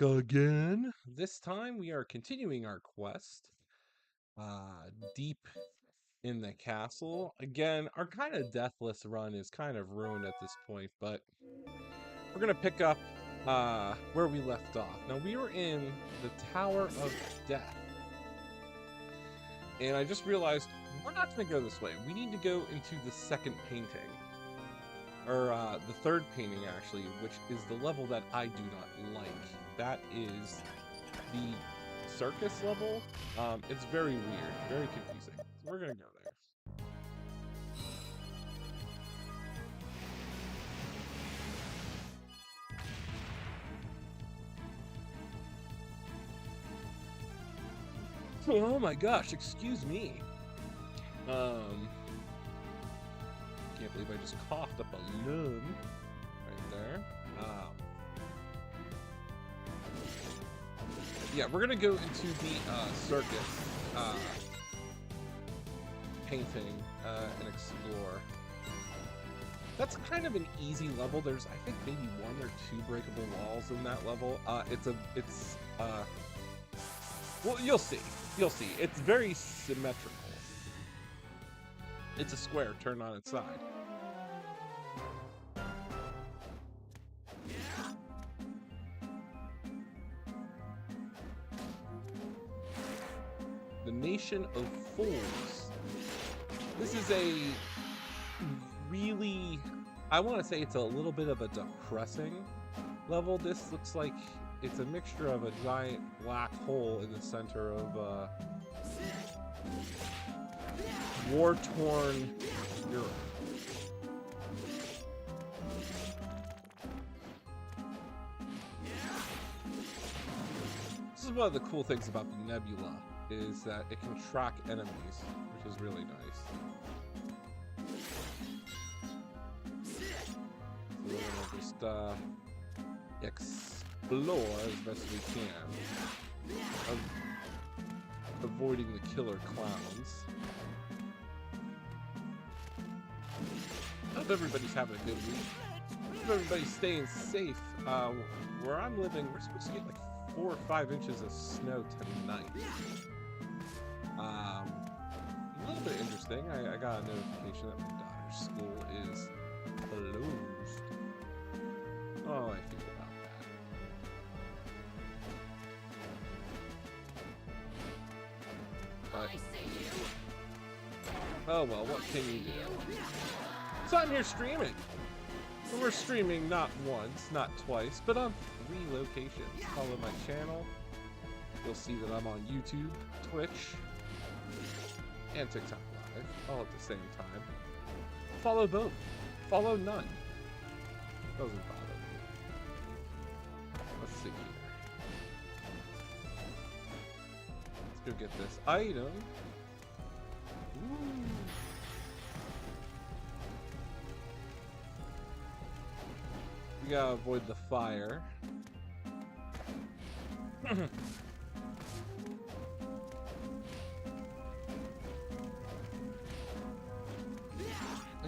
back again. This time we are continuing our quest deep in the castle. Again, our kind of deathless run is kind of ruined at this point, but we're going to pick up where we left off. Now, we were in the Tower of Death, and I just realized we're not going to go this way. We need to go into the second painting. Or the third painting, actually, which is the level that I do not like. That is the circus level. It's very weird, very confusing. So we're gonna go there. Oh my gosh, excuse me. Can't believe I just coughed up a lung right there. Yeah, we're gonna go into the circus painting and explore. That's kind of an easy level. There's, I think, maybe 1 or 2 breakable walls in that level. Well, you'll see. You'll see. It's very symmetrical. It's a square turned on its side. The Nation of Fools. This is a really, I want to say it's a little bit of a depressing level. This looks like it's a mixture of a giant black hole in the center of war-torn Europe. This is one of the cool things about the nebula, is that it can track enemies, which is really nice. So we're gonna just explore as best we can, avoiding the killer clowns. Hope everybody's having a good week. Hope everybody's staying safe. Where I'm living, we're supposed to get like 4 or 5 inches of snow tonight. A little bit interesting. I got a notification that my daughter's school is closed. Oh, I feel about that. But, oh well, what can you do? So I'm here streaming. We're streaming not once, not twice, but on 3 locations. Follow my channel. You'll see that I'm on YouTube, Twitch, and TikTok Live, all at the same time. Follow both. Follow none. Doesn't bother me. Let's see here. Let's go get this item. Ooh. We gotta avoid the fire. I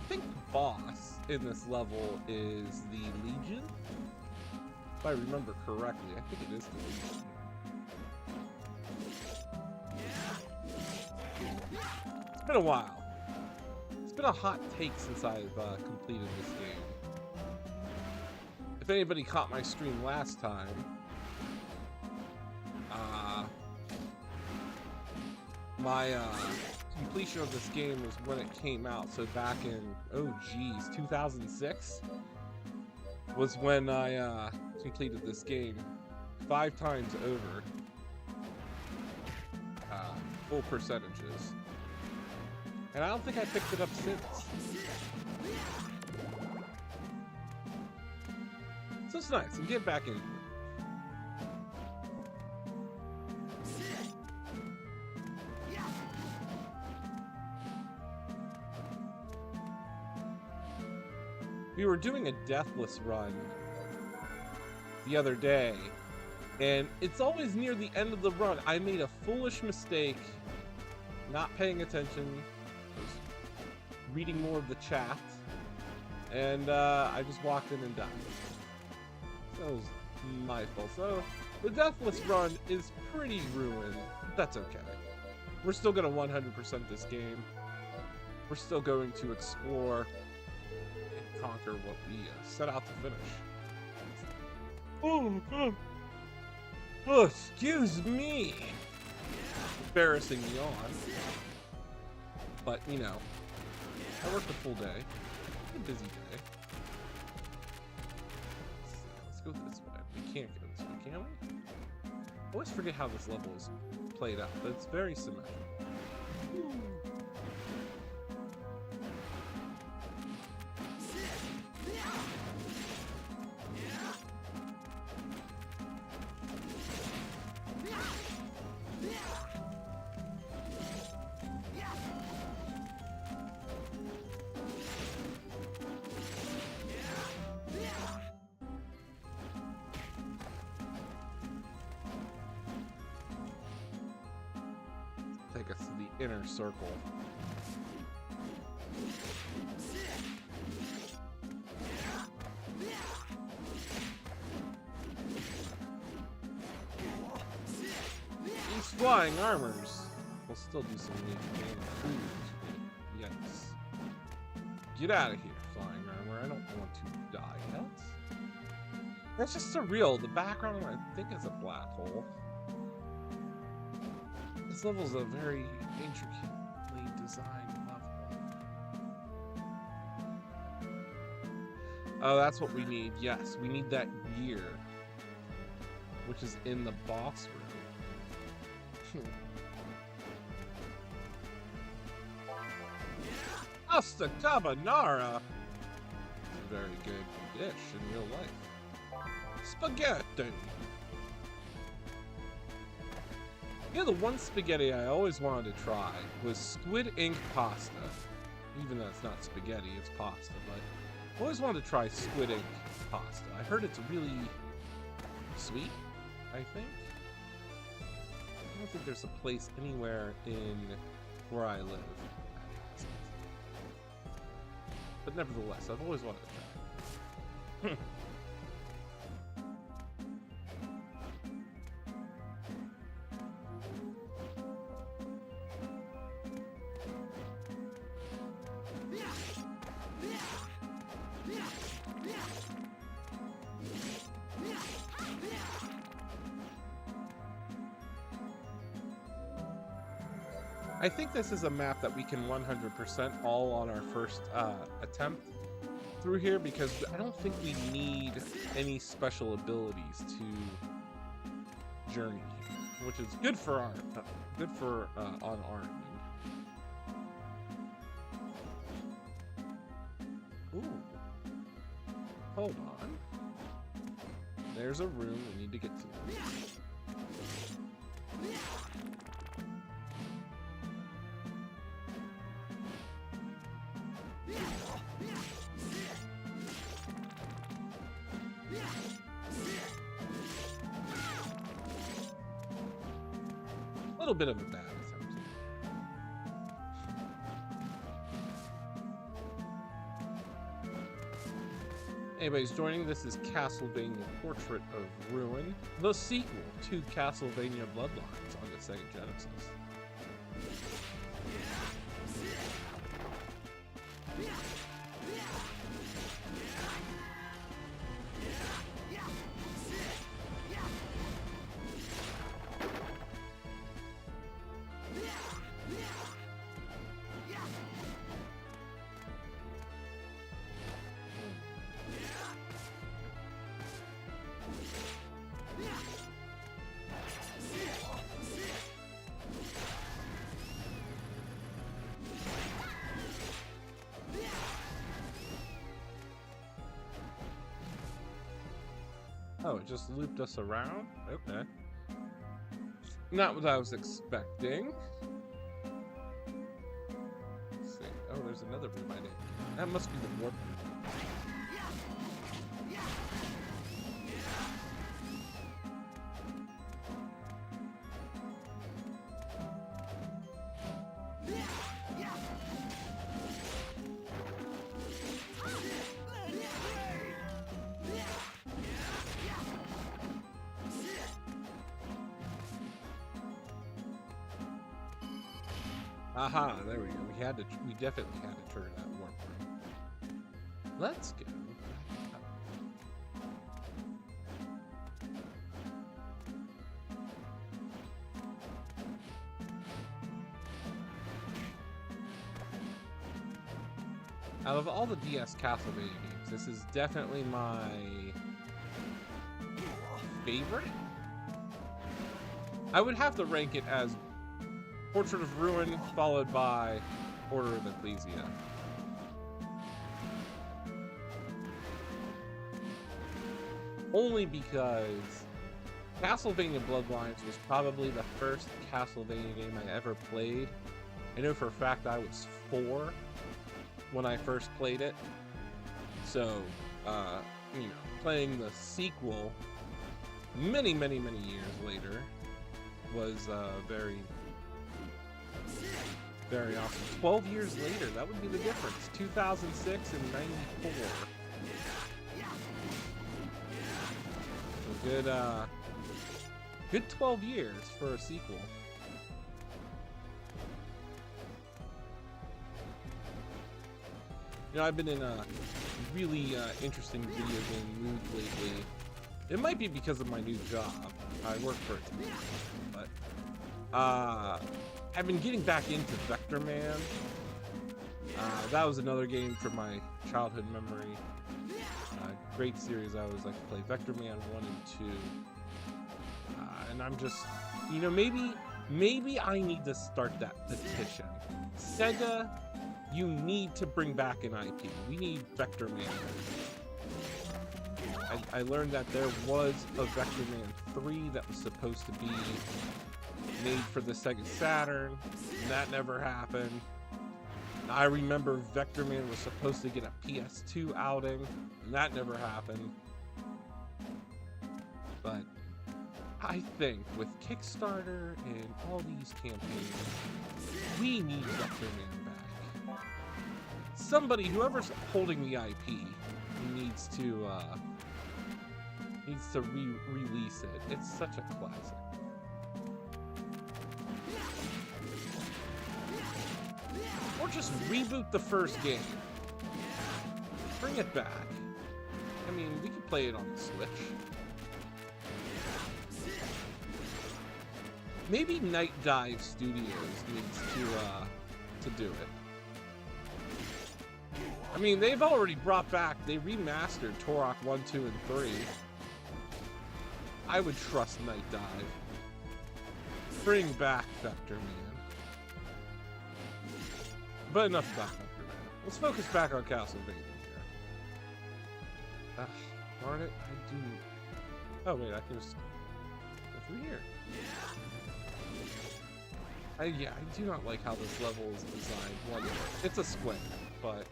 think boss in this level is the Legion. If I remember correctly, I think it is the Legion. It's been a while. It's been a hot take since I've completed this game. If anybody caught my stream last time, my completion of this game was when it came out. So back in, oh geez, 2006 was when I completed this game 5 times over, full percentages. And I don't think I picked it up since. So it's nice. I'm getting back into it. We were doing a deathless run the other day, and it's always near the end of the run. I made a foolish mistake, not paying attention, just reading more of the chat, and I just walked in and died. So it was my fault. So The Deathless Run is pretty ruined. That's okay. We're still going to 100% this game. We're still going to explore and conquer what we set out to finish. Oh, God. Oh, excuse me. Embarrassing yawn. But, you know, I worked a full day. A busy day. Let's go this way. We can't go this way, can we? I always forget how this level is played out, but it's very symmetrical. Take us to the inner circle. These flying armors will still do some neat damage. Yikes. Get out of here, flying armor. I don't want to die yet. That's just surreal. The background, I think, is a black hole. This level is a very intricately designed level. Oh, that's what we need. Yes, we need that gear, which is in the boss room. Pasta carbonara! It's a very good dish in real life. Spaghetti! You know, the one spaghetti I always wanted to try was squid ink pasta. Even though it's not spaghetti, it's pasta. But I always wanted to try squid ink pasta. I heard it's really sweet, I think. I don't think there's a place anywhere in where I live. But nevertheless, I've always wanted to try. I think this is a map that we can 100% all on our first attempt through here, because I don't think we need any special abilities to journey, which is good for our on our end. Ooh, hold on. There's a room we need to get to. A little bit of a bad attempt. Anybody's joining, this is Castlevania Portrait of Ruin, the sequel to Castlevania Bloodlines on the Sega Genesis. Oh, it just looped us around? Okay. Not what I was expecting. Let's see. Oh, there's another room I didn't. That must be the warp room. Aha, there we go. We definitely had to turn that warp room. Let's go. Out of all the DS Castlevania games, this is definitely my favorite. I would have to rank it as Portrait of Ruin, followed by Order of Ecclesia. Only because Castlevania Bloodlines was probably the first Castlevania game I ever played. I know for a fact I was 4 when I first played it. So, you know, playing the sequel many years later was very awesome. 12 years later, that would be the difference. 2006 and 94. So good 12 years for a sequel. You know, I've been in a really interesting video game mood lately. It might be because of my new job. I work for it today, but I've been getting back into Vector Man. That was another game from my childhood memory. Great series. I always like to play Vector Man 1 and 2. And I'm just, you know, maybe I need to start that petition. Sega, you need to bring back an IP. We need Vector Man. I learned that there was a Vector Man 3 that was supposed to be made for the Sega Saturn, and that never happened. I remember Vector Man was supposed to get a PS2 outing, and that never happened. But I think with Kickstarter and all these campaigns, we need Vector Man back. Somebody, whoever's holding the IP, needs to release it. It's such a classic. Or just reboot the first game. Bring it back. I mean, we can play it on the Switch. Maybe Night Dive Studios needs to do it. I mean, they've already brought back, they remastered Turok 1, 2, and 3. I would trust Night Dive. Bring back Vector Man. But enough about Vector Man. Let's focus back on Castlevania here. Darn it, I do... Oh wait, I can just go through here. Yeah, I do not like how this level is designed. One, it's a square, but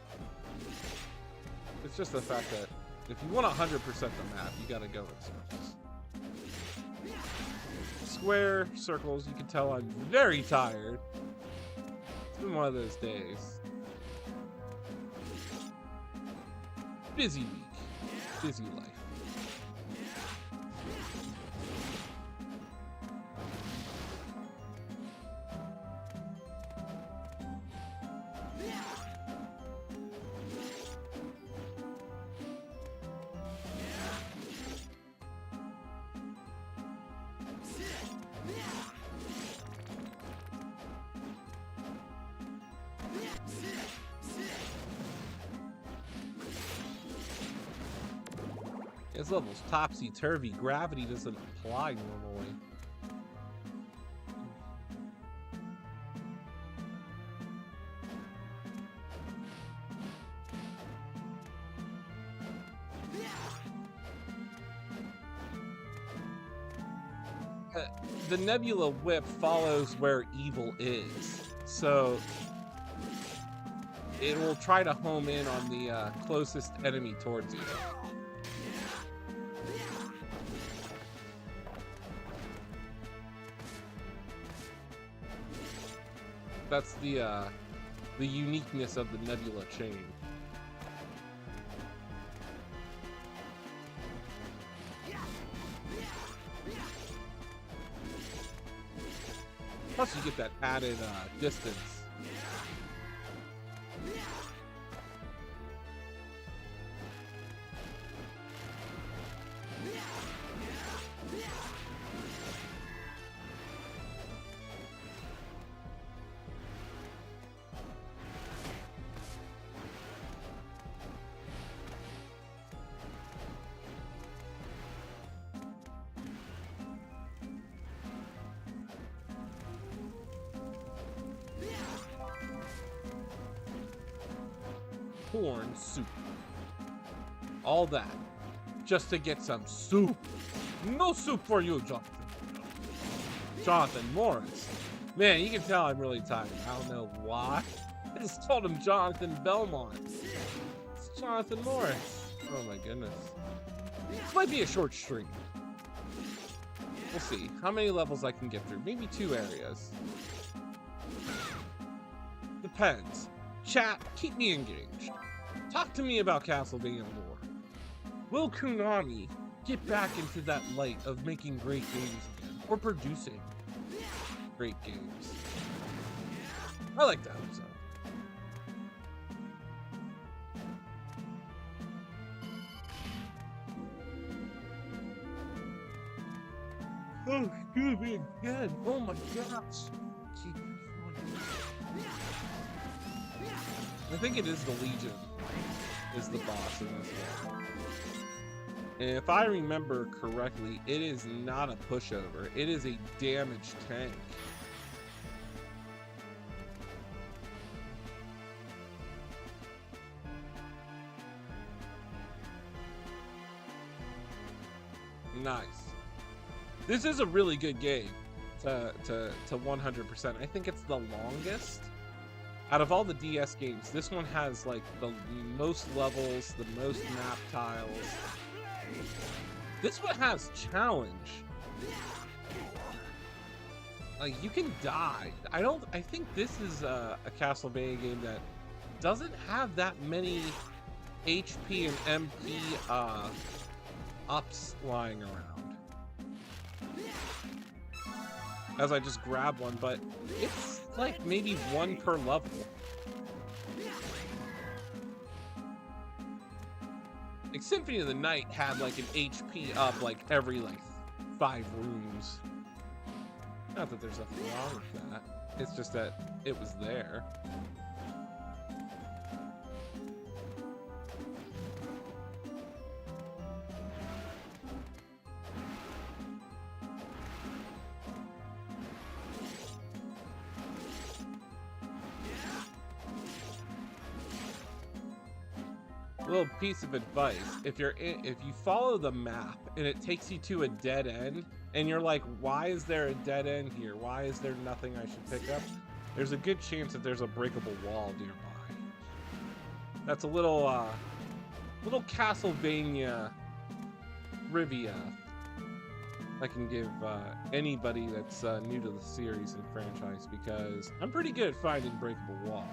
it's just the fact that if you want 100% the map, you gotta go in circles. Square, circles, you can tell I'm very tired. It's been one of those days. Busy week. Busy life. This level's topsy-turvy. Gravity doesn't apply normally. The Nebula Whip follows where evil is, so it will try to home in on the closest enemy towards you. That's the uniqueness of the Nebula chain. Plus, you get that added distance corn soup. All that. Just to get some soup. No soup for you, Jonathan. Johnathan Morris. Man, you can tell I'm really tired. I don't know why. I just told him Jonathan Belmont. It's Johnathan Morris. Oh my goodness. This might be a short stream. We'll see how many levels I can get through. Maybe 2 areas. Depends. Chat, keep me engaged. Talk to me about Castlevania lore. Will Konami get back into that light of making great games again? Or producing great games? I like that episode. Oh, excuse me again. Oh my gosh. I think it is the Legion is the boss in this one. And if I remember correctly, it is not a pushover. It is a damaged tank. Nice. This is a really good game to 100%. I think it's the longest. Out of all the DS games, this one has like the most levels, the most map tiles. This one has challenge. Like, you can die. I think this is a Castlevania game that doesn't have that many HP and MP ups lying around. As I just grabbed one, but it's like maybe 1 per level. Like Symphony of the Night had like an HP up like every 5 rooms. Not that there's nothing wrong with that. It's just that it was there. Little piece of advice: if you follow the map and it takes you to a dead end and you're like, why is there a dead end here, why is there nothing I should pick up, there's a good chance that there's a breakable wall nearby. That's a little Castlevania trivia I can give anybody that's new to the series and franchise, because I'm pretty good at finding breakable walls.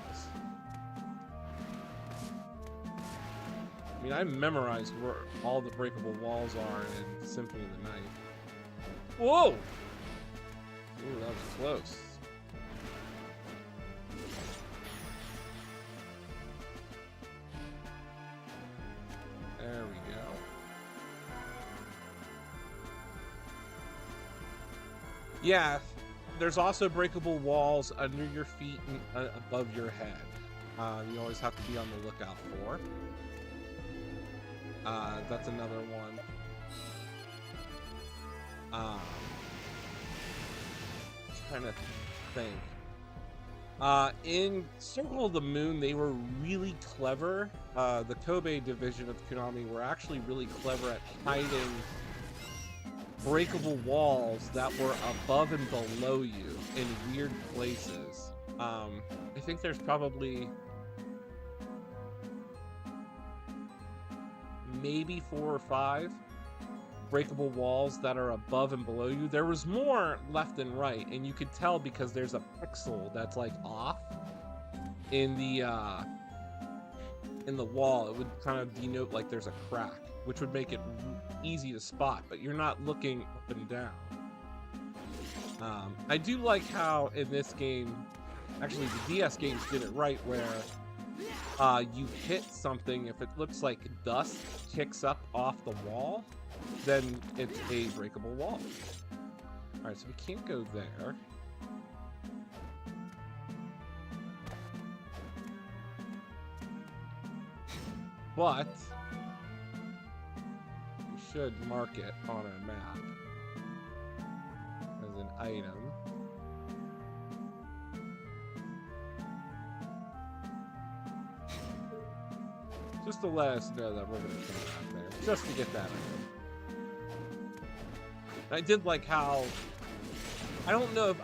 I mean, I memorized where all the breakable walls are in Symphony of the Night. Whoa! Ooh, that was close. There we go. Yeah, there's also breakable walls under your feet and above your head. You always have to be on the lookout for. That's another one. Trying to think. In Circle of the Moon, they were really clever. The Kobe division of Konami were actually really clever at hiding breakable walls that were above and below you in weird places. I think there's probably maybe 4 or 5 breakable walls that are above and below you. There was more left and right, and you could tell because there's a pixel that's like off in the wall. It would kind of denote like there's a crack, which would make it easy to spot, but you're not looking up and down. I do like how in this game, actually the DS games did it right, where you hit something, if it looks like dust kicks up off the wall, then it's a breakable wall. Alright, so we can't go there. But we should mark it on our map as an item. Just to let us know that we're going to come back there. Just to get that item. I did like how... I don't know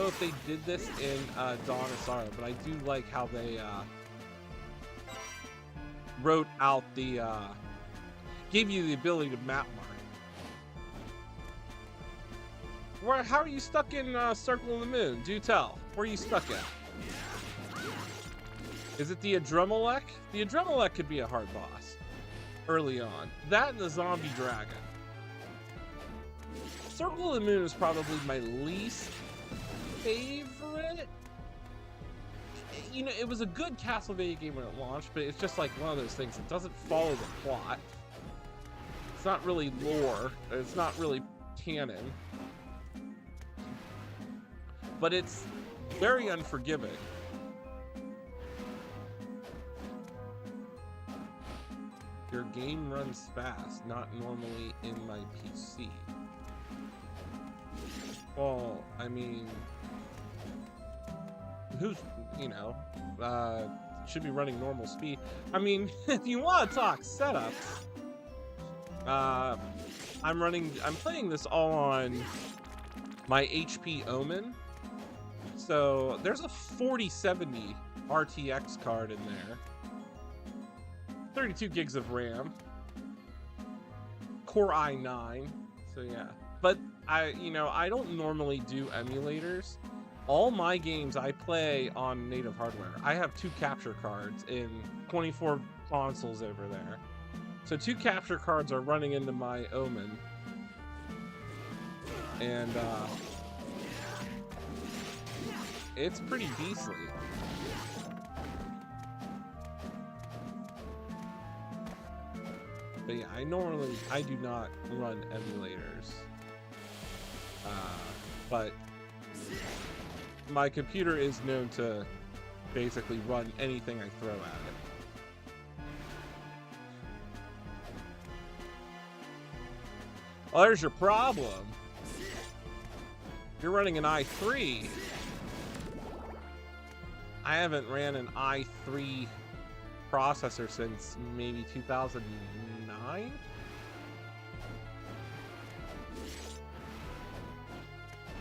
if they did this in Dawn of Sorrow, but I do like how they wrote out the... gave you the ability to map mark. How are you stuck in Circle of the Moon? Do tell. Where are you stuck at? Is it the Adremelech? The Adremelech could be a hard boss early on. That and the Zombie Dragon. Circle of the Moon is probably my least favorite. You know, it was a good Castlevania game when it launched, but it's just like one of those things. It doesn't follow the plot. It's not really lore. It's not really canon. But it's very unforgiving. Your game runs fast, not normally in my PC. Well, I mean, who's, you know, should be running normal speed. I mean, if you want to talk setups, I'm playing this all on my HP Omen. So there's a 4070 RTX card in there. 32 gigs of RAM. Core i9. So yeah. But I don't normally do emulators. All my games I play on native hardware. I have 2 capture cards in 24 consoles over there. So 2 capture cards are running into my Omen. And it's pretty beastly. But yeah, I do not run emulators. But my computer is known to basically run anything I throw at it. Well, there's your problem. You're running an i3. I haven't ran an i3 processor since maybe 2009.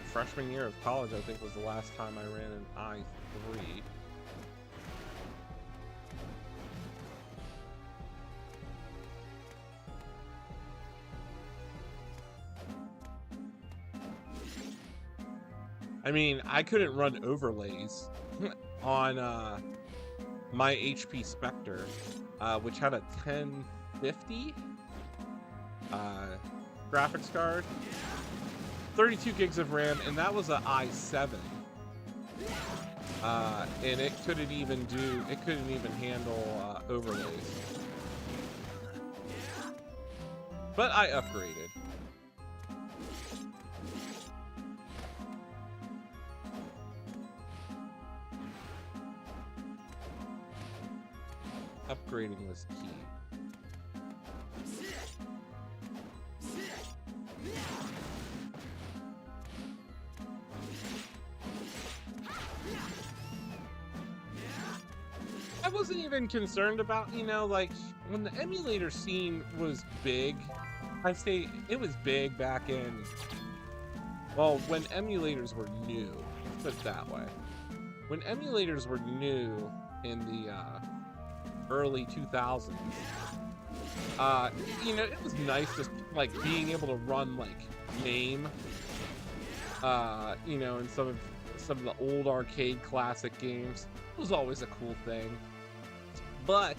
Freshman year of college, I think, was the last time I ran an i3. I mean, I couldn't run overlays on my HP Spectre, which had a 1050 graphics card, 32 gigs of RAM, and that was an i7. And it couldn't even handle overlays. But I upgraded. Upgrading was key. I wasn't even concerned about, like, when the emulator scene was big. I say it was big back in, well, when emulators were new. Let's put it that way. When emulators were new in the early 2000s, it was nice just like being able to run like MAME, in some of the old arcade classic games. It was always a cool thing. But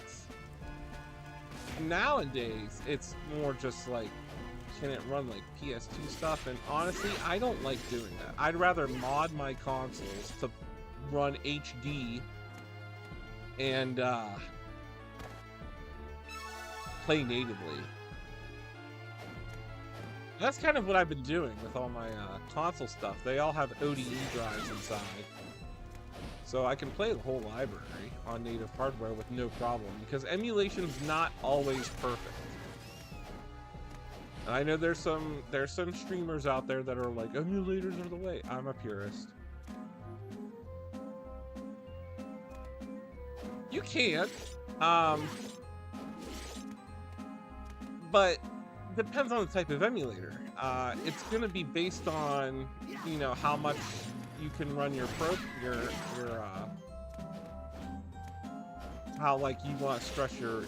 nowadays it's more just like, can it run like PS2 stuff? And honestly, I don't like doing that. I'd rather mod my consoles to run HD and play natively. That's kind of what I've been doing with all my console stuff. They all have ODE drives inside, so I can play the whole library on native hardware with no problem, because emulation's not always perfect. And I know there's some streamers out there that are like, emulators are the way. I'm a purist. You can't. but depends on the type of emulator. It's going to be based on, you know, how much you can run your how like you want to stress your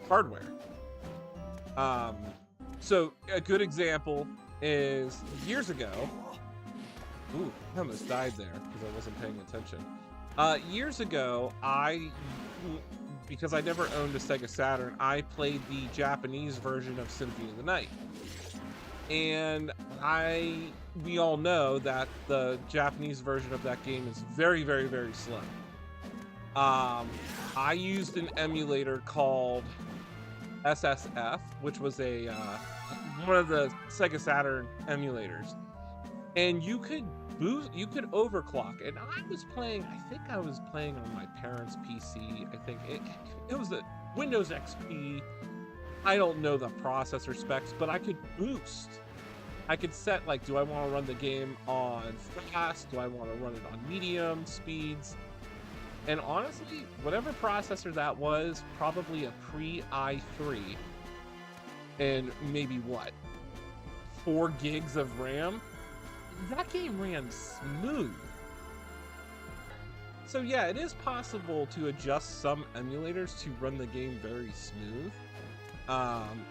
hardware. So a good example is years ago. Ooh, I almost died there because I wasn't paying attention. Years ago, because I never owned a Sega Saturn, I played the Japanese version of Symphony of the Night. And we all know that the Japanese version of that game is very, very, very slow. I used an emulator called SSF, which was one of the Sega Saturn emulators. And you could overclock, and I think I was playing on my parents' PC. I think it was a Windows XP. I don't know the processor specs, but I could boost. I could set, like, do I want to run the game on fast? Do I want to run it on medium speeds? And honestly, whatever processor that was, probably a pre-i3, and maybe 4 gigs of RAM. That game ran smooth. So yeah, it is possible to adjust some emulators to run the game very smooth.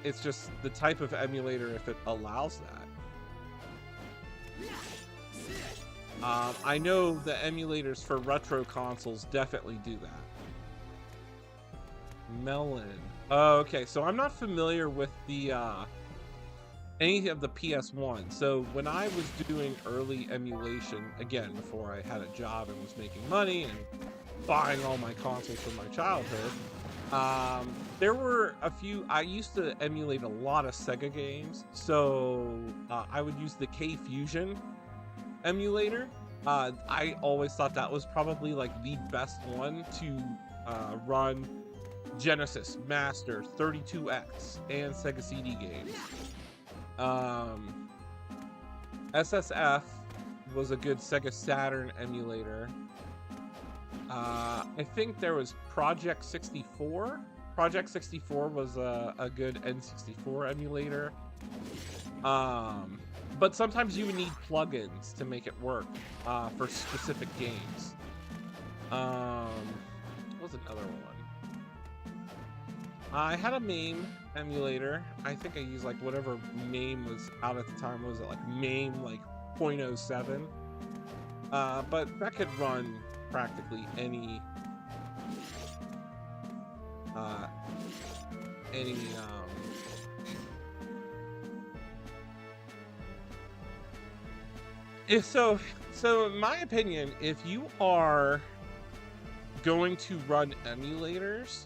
It's just the type of emulator if it allows that. I know the emulators for retro consoles definitely do that. Melon. Oh, okay, so I'm not familiar with the any of the PS1. So when I was doing early emulation, again, before I had a job and was making money and buying all my consoles from my childhood, there were a few. I used to emulate a lot of Sega games. So I would use the K-Fusion emulator. I always thought that was probably like the best one to run Genesis, Master, 32X, and Sega CD games. SSF was a good Sega Saturn emulator. I think there was Project 64. Project 64 was a good N64 emulator. But sometimes you would need plugins to make it work for specific games. What was another one? I had a MAME emulator. I think I used like whatever MAME was out at the time. What was it, like MAME like 0.07? But that could run practically any so in my opinion, if you are going to run emulators,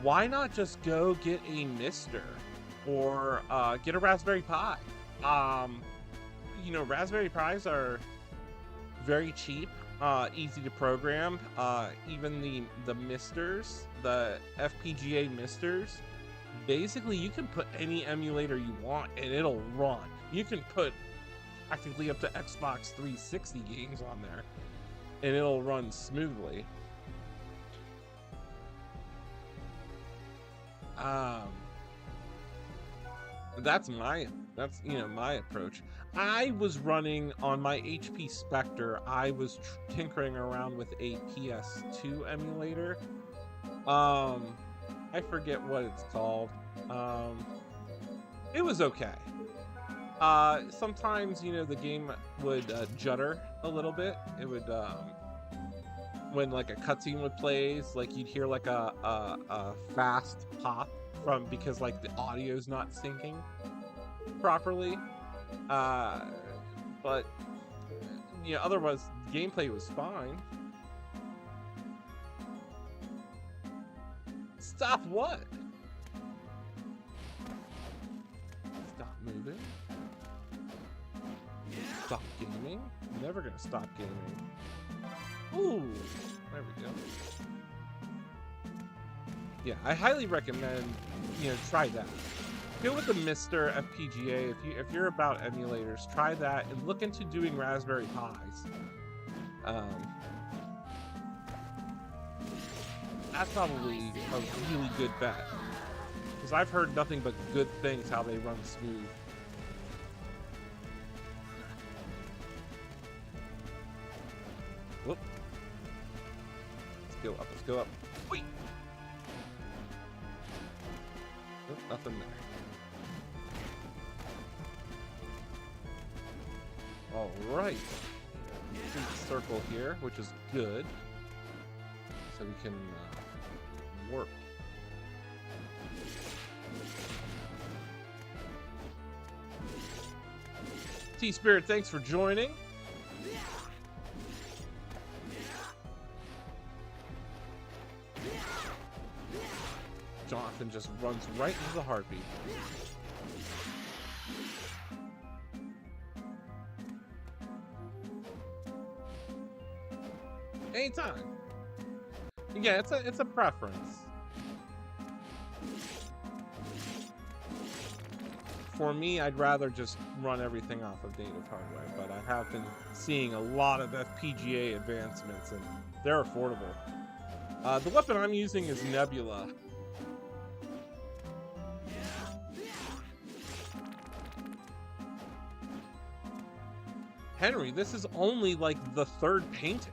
why not just go get a Mister or get a Raspberry Pi? You know, Raspberry Pis are very cheap, easy to program. Even the Misters, the FPGA Misters, basically you can put any emulator you want and it'll run. You can put practically up to Xbox 360 games on there and it'll run smoothly. That's you know, my approach. I was running on my HP Spectre. I was tinkering around with a PS2 emulator. I forget what it's called. It was okay. Sometimes, you know, the game would judder a little bit. It would when like a cutscene would play, like you'd hear like a fast pop because like the audio's not syncing properly. But you know, otherwise gameplay was fine. Stop what? Stop moving. Stop gaming? I'm never gonna stop gaming. Ooh, there we go. Yeah, I highly recommend, you know, try that. Go with the Mr. FPGA. If you're about emulators, try that and look into doing Raspberry Pis. That's probably a really good bet. Because I've heard nothing but good things how they run smooth. Whoop. Let's go up, let's go up. Wait. Nope, nothing there. All right. Circle here, which is good. So we can warp. T-Spirit, thanks for joining. Johnathan just runs right into the heartbeat. Anytime. Yeah, it's a preference. For me, I'd rather just run everything off of native hardware, but I have been seeing a lot of FPGA advancements, and they're affordable. The weapon I'm using is Nebula. Henry, this is only like the third painting.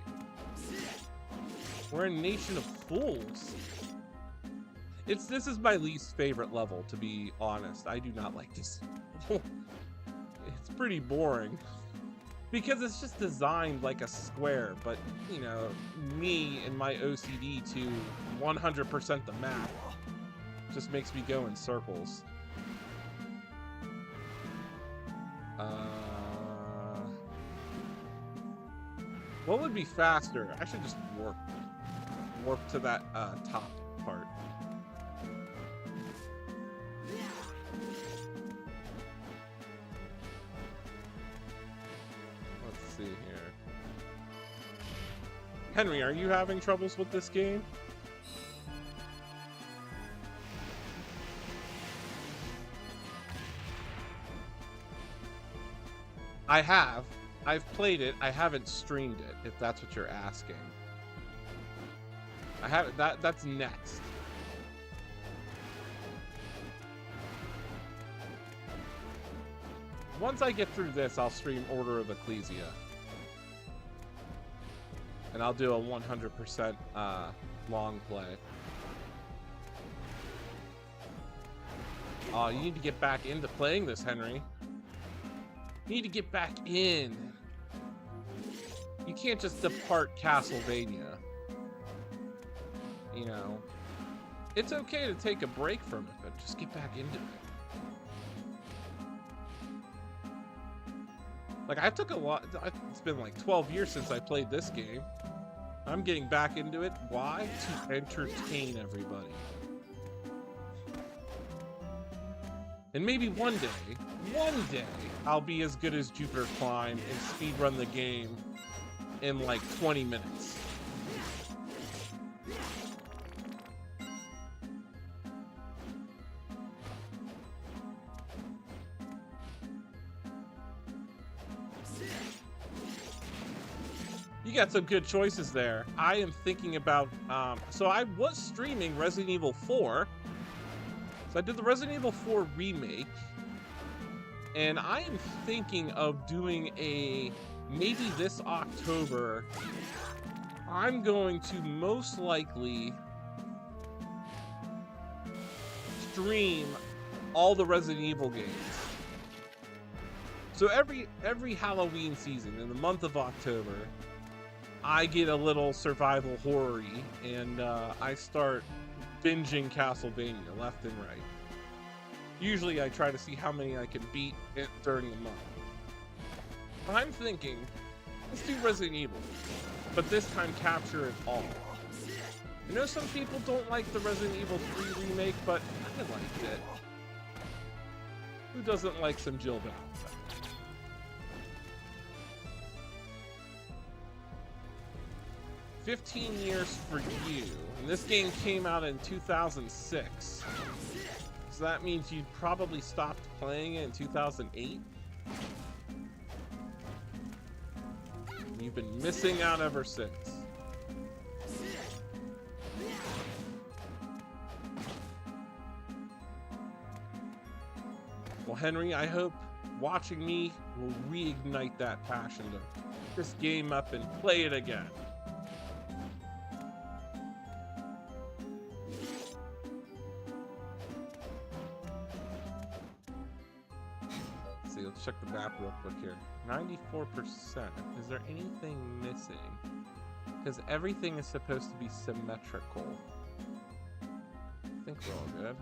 We're a nation of fools. This is my least favorite level, to be honest. I do not like this. It's pretty boring. Because it's just designed like a square, but, you know, me and my OCD to 100% the map just makes me go in circles. What would be faster? I should just warp to that top part. Let's see here. Henry, are you having troubles with this game? I have. I've played it. I haven't streamed it, if that's what you're asking. I haven't. That's next. Once I get through this, I'll stream Order of Ecclesia. And I'll do a 100% long play. Oh, you need to get back into playing this, Henry. You need to get back in. You can't just depart Castlevania. You know, it's okay to take a break from it, but just get back into it. Like, I took a lot. It's been like 12 years since I played this game. I'm getting back into it. Why? To entertain everybody. And maybe one day, I'll be as good as Jupiter Climb and speedrun the game in like 20 minutes. You got some good choices there. I am thinking about, so I was streaming Resident Evil 4. So I did the Resident Evil 4 remake. And I am thinking of doing maybe this October, I'm going to most likely stream all the Resident Evil games. So every Halloween season in the month of October, I get a little survival horror-y, and I start binging Castlevania left and right. Usually I try to see how many I can beat during the month. I'm thinking, let's do Resident Evil, but this time capture it all. I know some people don't like the Resident Evil 3 remake, but I liked it. Who doesn't like some Jill Bell? 15 years for you. And this game came out in 2006. So that means you probably stopped playing it in 2008? You've been missing out ever since. Well, Henry, I hope watching me will reignite that passion to pick this game up and play it again. Let's see, let's check the map real quick here. 94%. Is there anything missing? Because everything is supposed to be symmetrical. I think we're all good.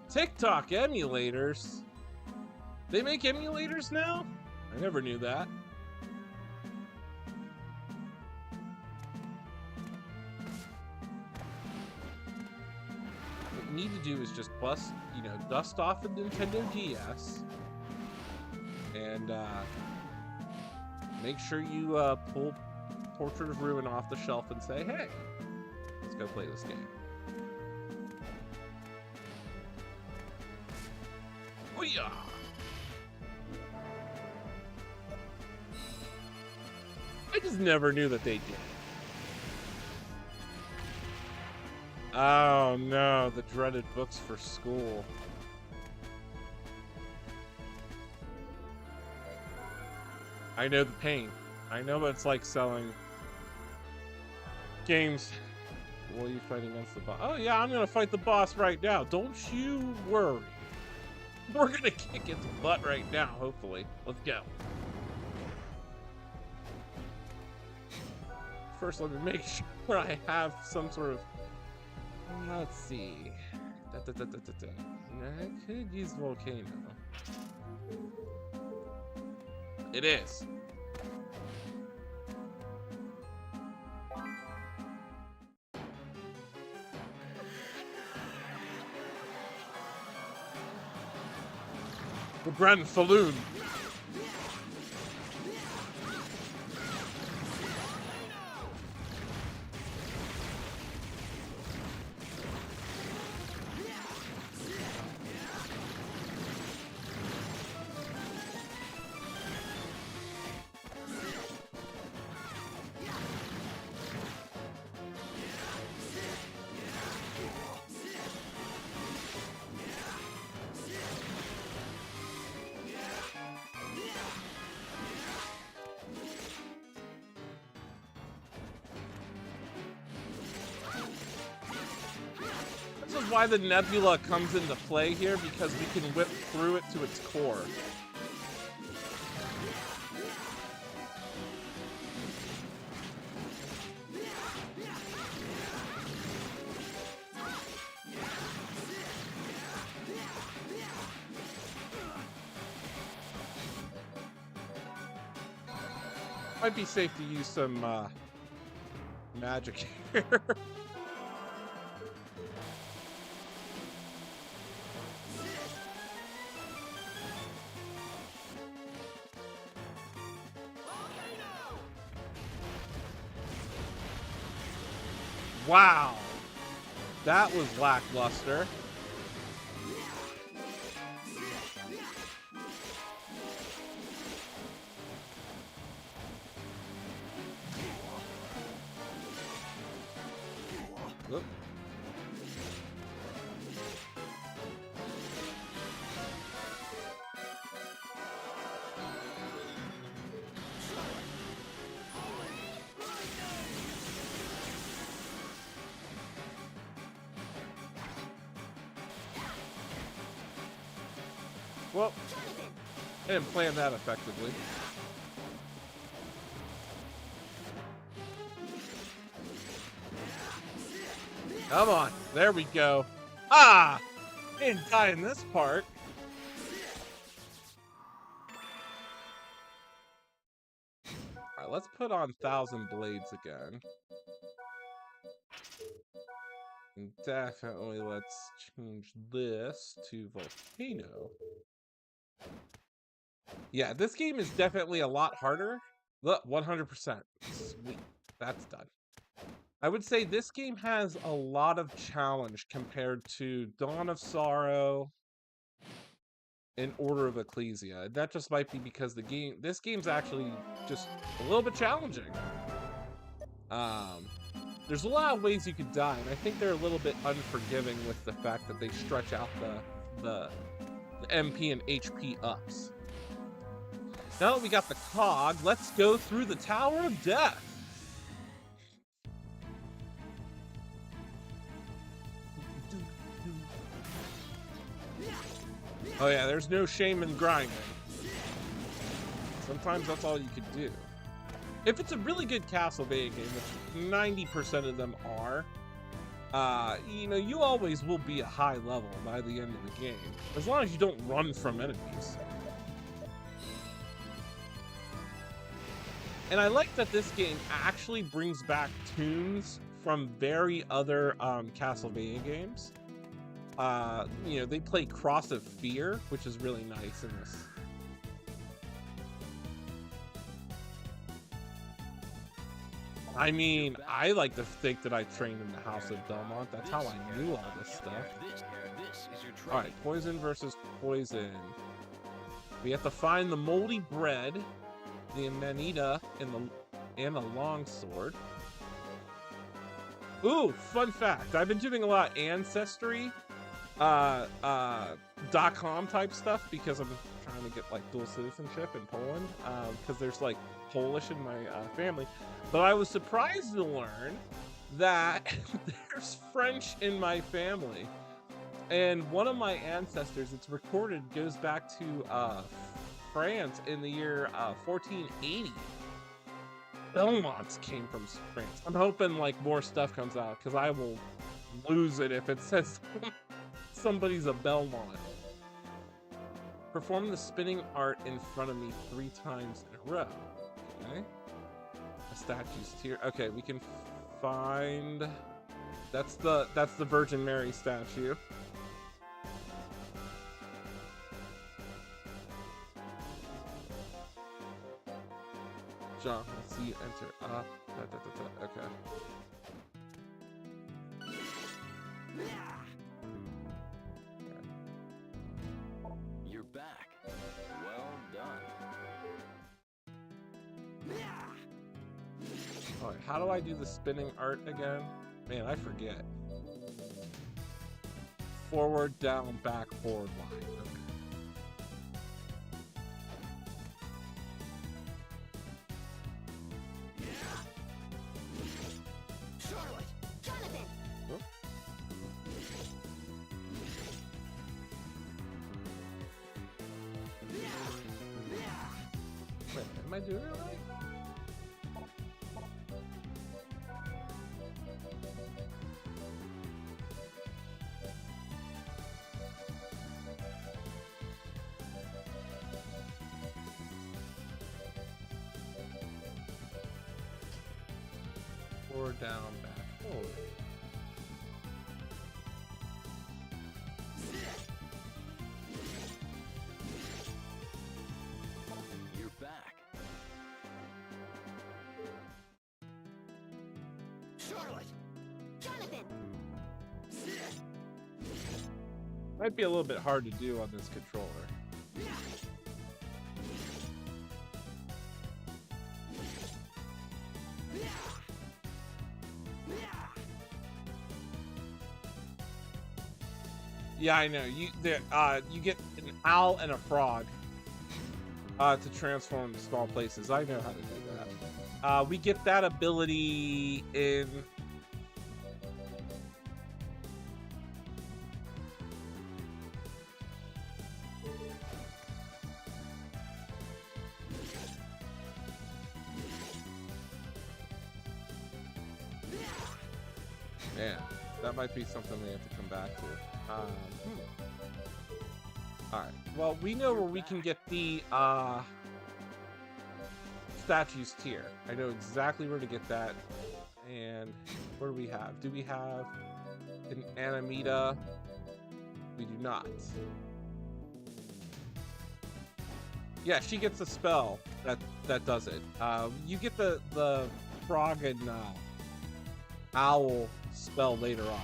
TikTok emulators? They make emulators now? I never knew that. What you need to do is just dust off the Nintendo DS and make sure you pull Portrait of Ruin off the shelf and say, hey, let's go play this game. Booyah! I just never knew that they did. Oh no, the dreaded books for school. I know the pain. I know what it's like selling games. Will you fight against the boss? Oh yeah, I'm gonna fight the boss right now. Don't you worry. We're gonna kick its butt right now, hopefully. Let's go. First, let me make sure I have some sort of... Let's see. I could use Volcano. It is. The Grand Saloon. Why the nebula comes into play here, because we can whip through it to its core. Might be safe to use some magic here. Wow, that was lackluster. Oop. Well, I didn't plan that effectively. Come on, there we go. Ah! Didn't die in this part. Alright, let's put on Thousand Blades again. And definitely let's change this to Volcano. Yeah, this game is definitely a lot harder. Look, 100%. Sweet. That's done. I would say this game has a lot of challenge compared to Dawn of Sorrow and Order of Ecclesia. That just might be because this game's actually just a little bit challenging. There's a lot of ways you could die, and I think they're a little bit unforgiving with the fact that they stretch out the MP and HP ups. Now that we got the cog, let's go through the Tower of Death. Oh yeah, there's no shame in grinding. Sometimes that's all you could do. If it's a really good Castlevania game, which 90% of them are, you know, you always will be a high level by the end of the game, as long as you don't run from enemies. And I like that this game actually brings back tunes from very other Castlevania games. You know, they play Cross of Fear, which is really nice in this. I mean, I like to think that I trained in the House of Belmont. That's how I knew all this stuff. All right, poison versus poison. We have to find the moldy bread, the Amanita, and the longsword. Ooh, fun fact. I've been doing a lot of Ancestry, .com type stuff because I'm trying to get like dual citizenship in Poland, because there's like Polish in my family. But I was surprised to learn that there's French in my family. And one of my ancestors, it's recorded, goes back to France in the year 1480. Belmonts came from France. I'm hoping like more stuff comes out, because I will lose it if it says somebody's a Belmont. Perform the spinning art in front of me 3 times in a row. Okay. A statue's tier. Okay, we can find. That's the Virgin Mary statue. John, let's see you enter. Okay. You're back. Well done. Alright, how do I do the spinning art again? Man, I forget. Forward, down, back, forward line. Okay. Charlotte! Johnathan! Oh. Wait, am I doing it right? Forward, down, back, forward. You're back. Charlotte! Johnathan! Might be a little bit hard to do on this controller. Yeah, I know. You get an owl and a frog to transform to small places. I know how to do that. We get that ability in. Man, that might be something we have to come back to. Alright, well, we know where we can get the statues tier. I know exactly where to get that. And what do we have? Do we have an Amanita? We do not. Yeah, she gets a spell that does it. You get the frog and owl spell later on.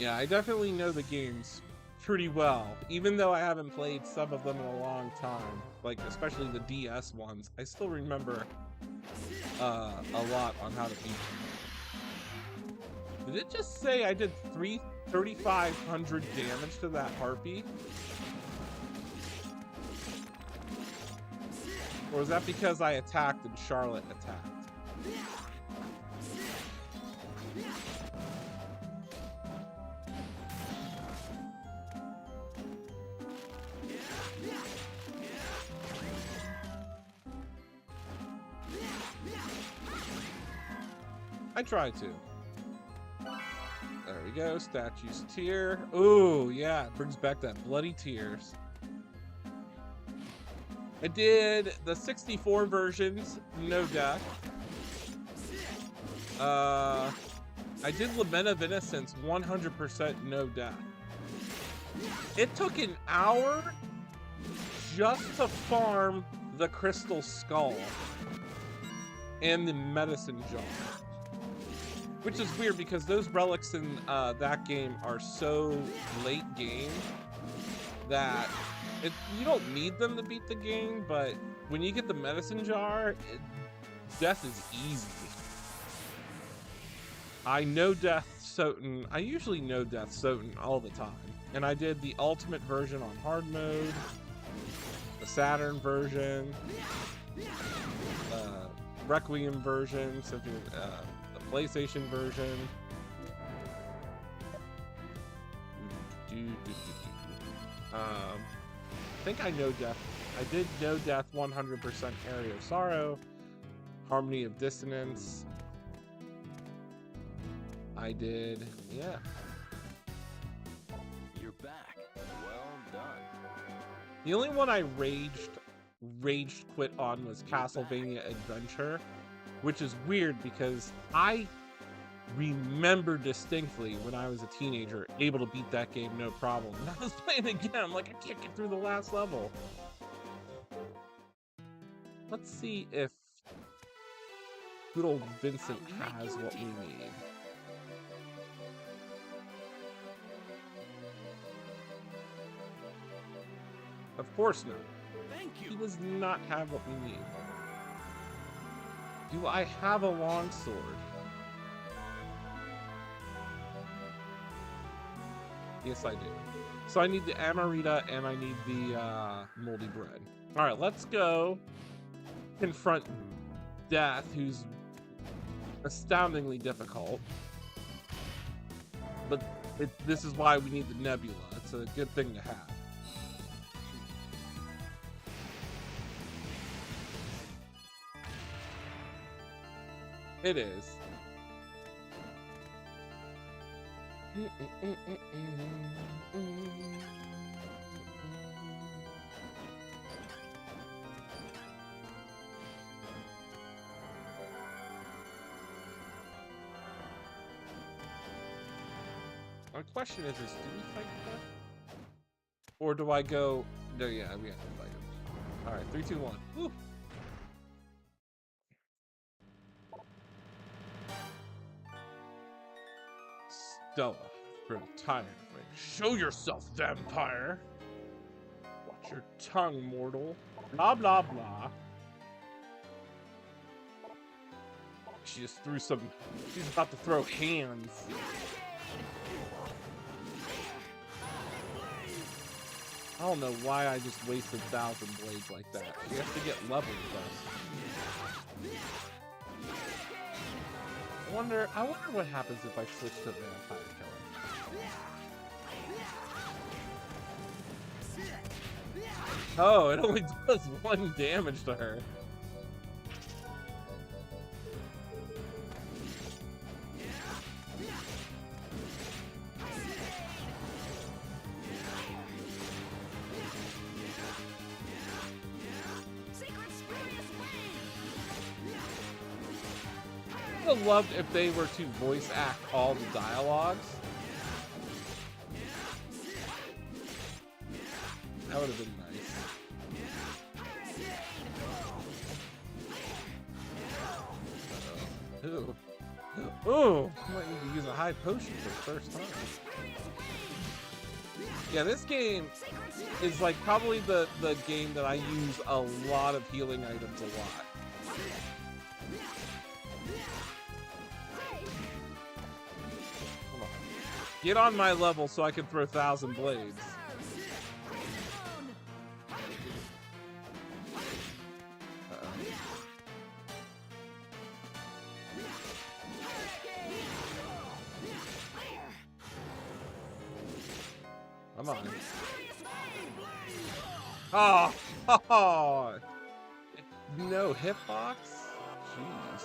Yeah, I definitely know the games pretty well. Even though I haven't played some of them in a long time, like especially the DS ones, I still remember a lot on how to beat them. Did it just say I did 3,500 damage to that harpy? Or was that because I attacked and Charlotte attacked? I tried to. There we go, statue's tear. Ooh, yeah, it brings back that bloody tears. I did the 64 versions, no death. I did Lament of Innocence, 100% no death. It took an hour just to farm the crystal skull and the medicine jar. Which is weird because those relics in that game are so late game that you don't need them to beat the game, but when you get the medicine jar, death is easy. I know death Soten. I usually know death Soten all the time. And I did the ultimate version on hard mode, the Saturn version, Requiem version, something, the PlayStation version. I think I know death. I did know death 100% Area of Sorrow, Harmony of Dissonance. I did, yeah. You're back. Well done. The only one I raged quit on was Castlevania Adventure, which is weird because I remember distinctly when I was a teenager able to beat that game no problem. And I was playing again, I'm like, I can't get through the last level. Let's see if good old Vincent has what we need. Of course not. Thank you. He does not have what we need. Do I have a longsword? Yes, I do. So I need the Amarita and I need the moldy bread. All right, let's go confront Death, who's astoundingly difficult. But this is why we need the Nebula. It's a good thing to have. It is. My question is do we fight Death? Or do I go... No, yeah, we have to fight him. Alright, 3, 2, 1. Woo! Stella, grow tired of me. Show yourself, vampire! Watch your tongue, mortal. Blah, blah, blah. She just threw some... She's about to throw hands. I don't know why I just wasted 1,000 blades like that. She has to get leveled first. I wonder what happens if I switch to Vampire Killer. Oh, it only does 1 damage to her. I would have loved if they were to voice act all the dialogues. That would have been nice. Ooh. Oh, might need to use a high potion for the first time. Yeah, this game is like probably the game that I use a lot of healing items a lot. Come on. Get on my level so I can throw 1,000 blades. Come on. Oh, oh, no hitbox? Jeez.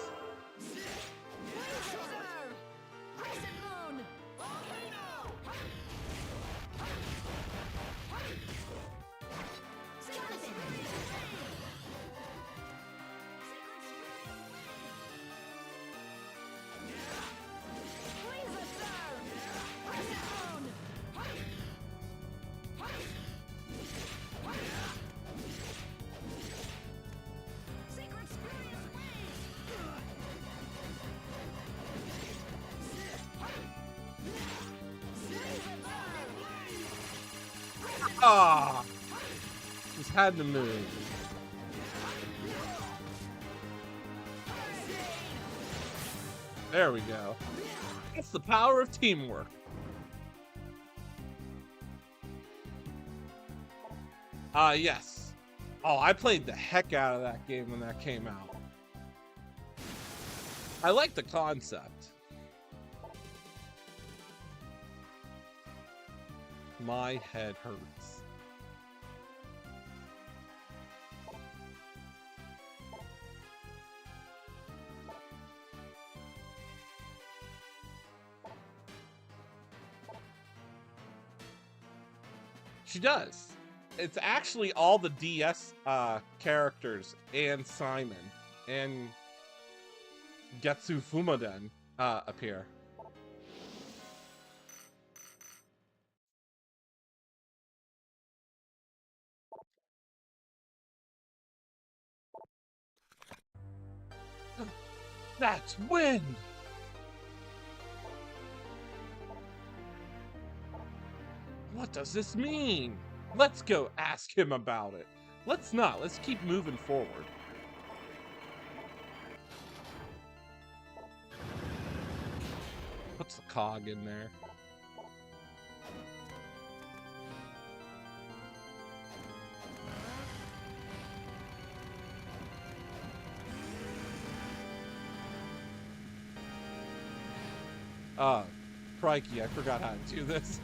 Ah, just had to move. There we go. It's the power of teamwork. Yes. Oh, I played the heck out of that game when that came out. I like the concept. My head hurts. She does. It's actually all the DS characters and Simon and Getsu Fumoden appear. That's wind! What does this mean? Let's go ask him about it. Let's not. Let's keep moving forward. What's the cog in there? Crikey, I forgot how to do this.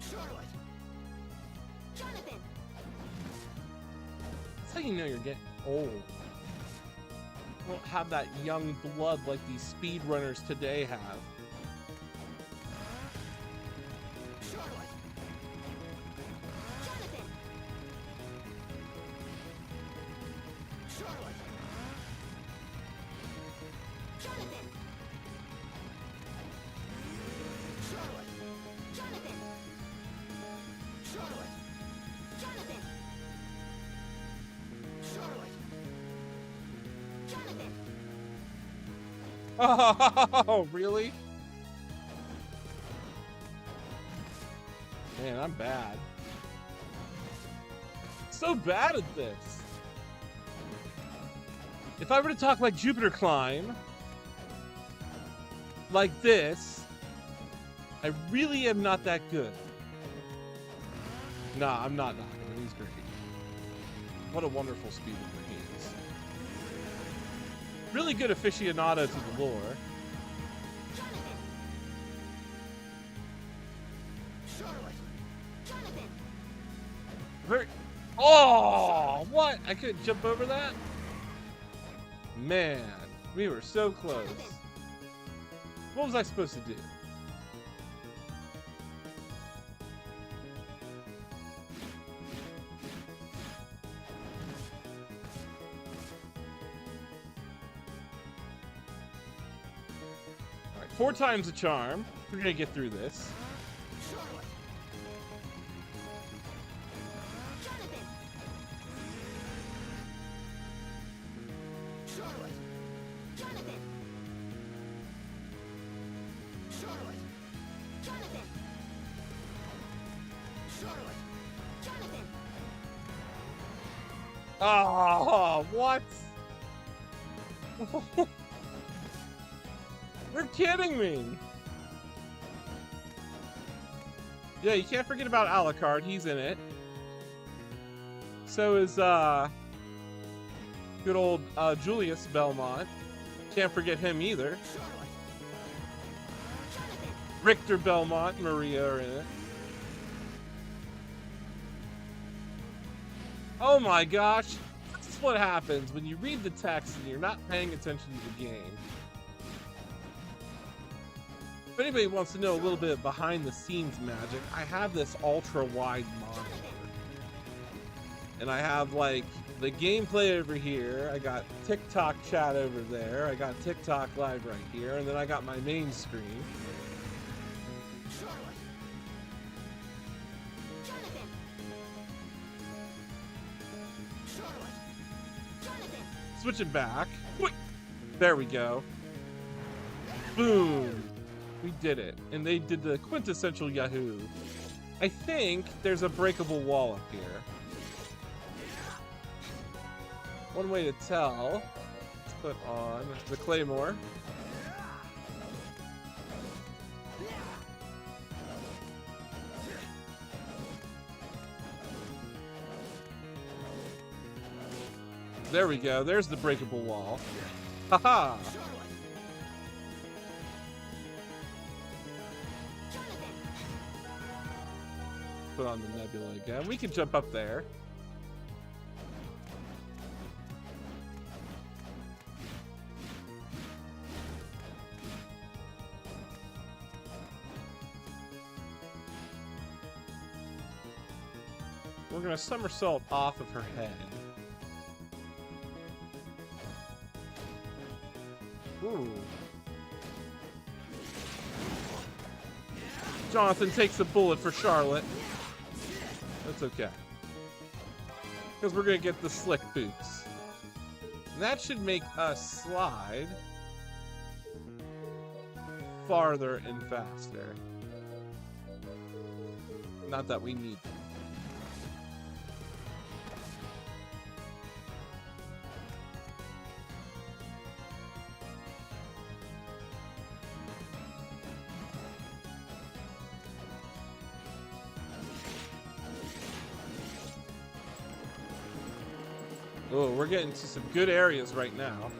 Charlotte! Johnathan! That's how you know you're getting old. You don't have that young blood like these speedrunners today have. Charlotte! Johnathan! Charlotte! Johnathan! Charlotte! Johnathan! Charlotte! Johnathan! Charlotte! Johnathan! Oh, really? Man, I'm bad. So bad at this. If I were to talk like Jupiter Climb, like this, I really am not that good. Nah, I'm not knocking him. He's great. What a wonderful speedrunner he is. Really good aficionado to the lore. Johnathan! Charlotte! Johnathan! Very. Oh, what? I couldn't jump over that? Man, we were so close. What was I supposed to do? All right, 4 times a charm. We're gonna get through this. Charlotte! Johnathan! Charlotte! Johnathan! Oh, what? You're kidding me. Yeah, you can't forget about Alucard. He's in it. So is good old Julius Belmont. Can't forget him either. Charlotte. Johnathan. Richter Belmont and Maria are in it. Oh my gosh. This is what happens when you read the text and you're not paying attention to the game. If anybody wants to know a little bit of behind the scenes magic, I have this ultra wide monitor. And I have like the gameplay over here. I got TikTok chat over there. I got TikTok live right here. And then I got my main screen. Charlotte. Johnathan. Charlotte. Johnathan. Switch it back. Wait. There we go. Boom. We did it. And they did the quintessential Yahoo. I think there's a breakable wall up here. One way to tell. Let's put on the Claymore. There we go. There's the breakable wall. Haha. Put on the nebula again. We can jump up there. We're gonna somersault off of her head. Ooh. Johnathan takes a bullet for Charlotte. That's okay. Because we're gonna get the slick boots. And that should make us slide farther and faster. Not that we need them. Oh, we're getting to some good areas right now.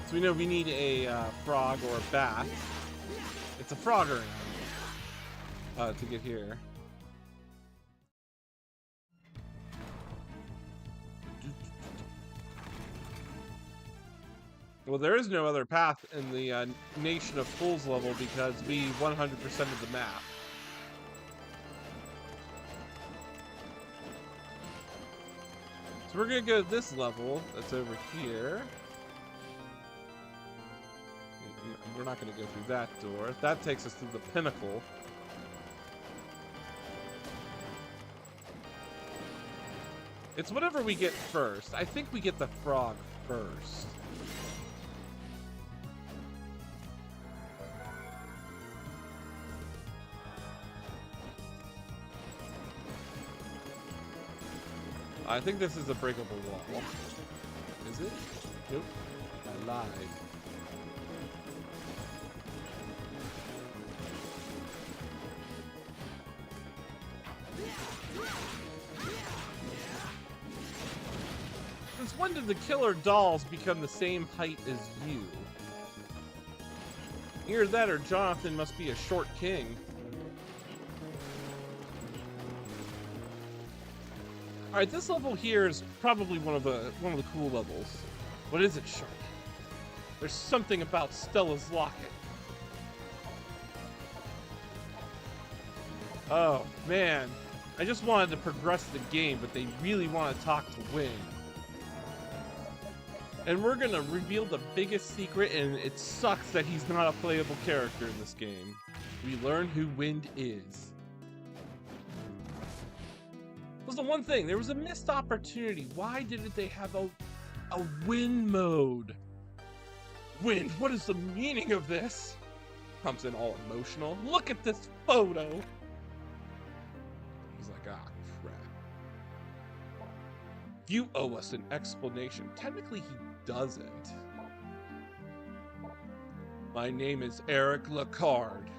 So we know we need a frog or a bat. It's a frogger to get here. Well, there is no other path in the Nation of Fools level because we 100% of the map. So we're gonna go to this level that's over here. We're not gonna go through that door. That takes us to the pinnacle. It's whatever we get first. I think we get the frog first. I think this is a breakable wall. Is it? Nope. I lied. Since when did the killer dolls become the same height as you? Either that or Johnathan must be a short king. All right, this level here is probably one of the cool levels. What is it, Charlotte? There's something about Stella's locket. Oh man, I just wanted to progress the game, but they really want to talk to Wind. And we're gonna reveal the biggest secret, and it sucks that he's not a playable character in this game. We learn who Wind is. Was the one thing. There was a missed opportunity. Why didn't they have a Wind mode? Wind, what is the meaning of this? Comes in all emotional. Look at this photo. He's like, ah, crap. You owe us an explanation. Technically, he doesn't. My name is Eric Lacard.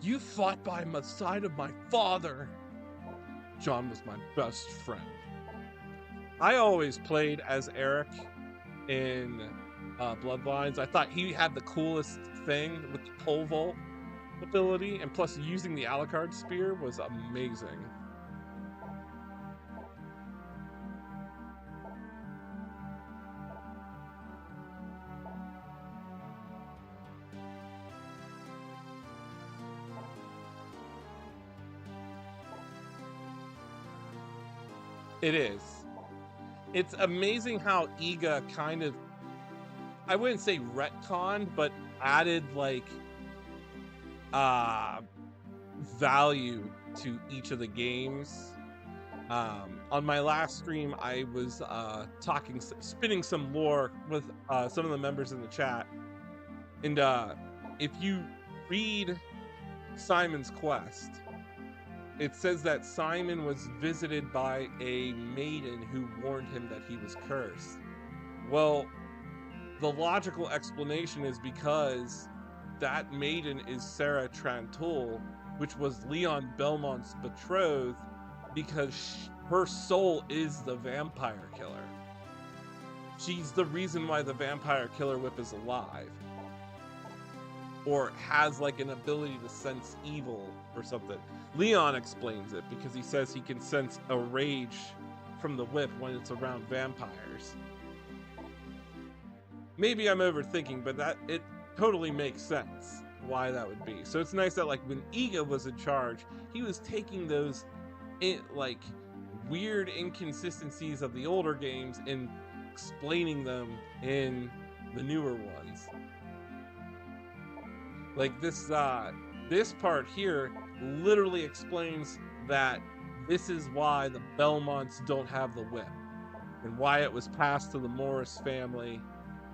You fought by the side of my father. John was my best friend. I always played as Eric in Bloodlines. I thought he had the coolest thing with the pole vault ability, and plus using the Alucard spear was amazing. It is. It's amazing how Iga kind of, I wouldn't say retconned, but added like value to each of the games. On my last stream, I was spinning some lore with some of the members in the chat, and if you read Simon's quest, it says that Simon was visited by a maiden who warned him that he was cursed. Well, the logical explanation is because that maiden is Sarah Trantoul, which was Leon Belmont's betrothed, because her soul is the vampire killer. She's the reason why the vampire killer whip is alive. Or has like an ability to sense evil or something. Leon explains it because he says he can sense a rage from the whip when it's around vampires. Maybe I'm overthinking, but that it totally makes sense why that would be. So it's nice that like when Iga was in charge, he was taking those like weird inconsistencies of the older games and explaining them in the newer ones. Like this part here literally explains that this is why the Belmonts don't have the whip and why it was passed to the Morris family,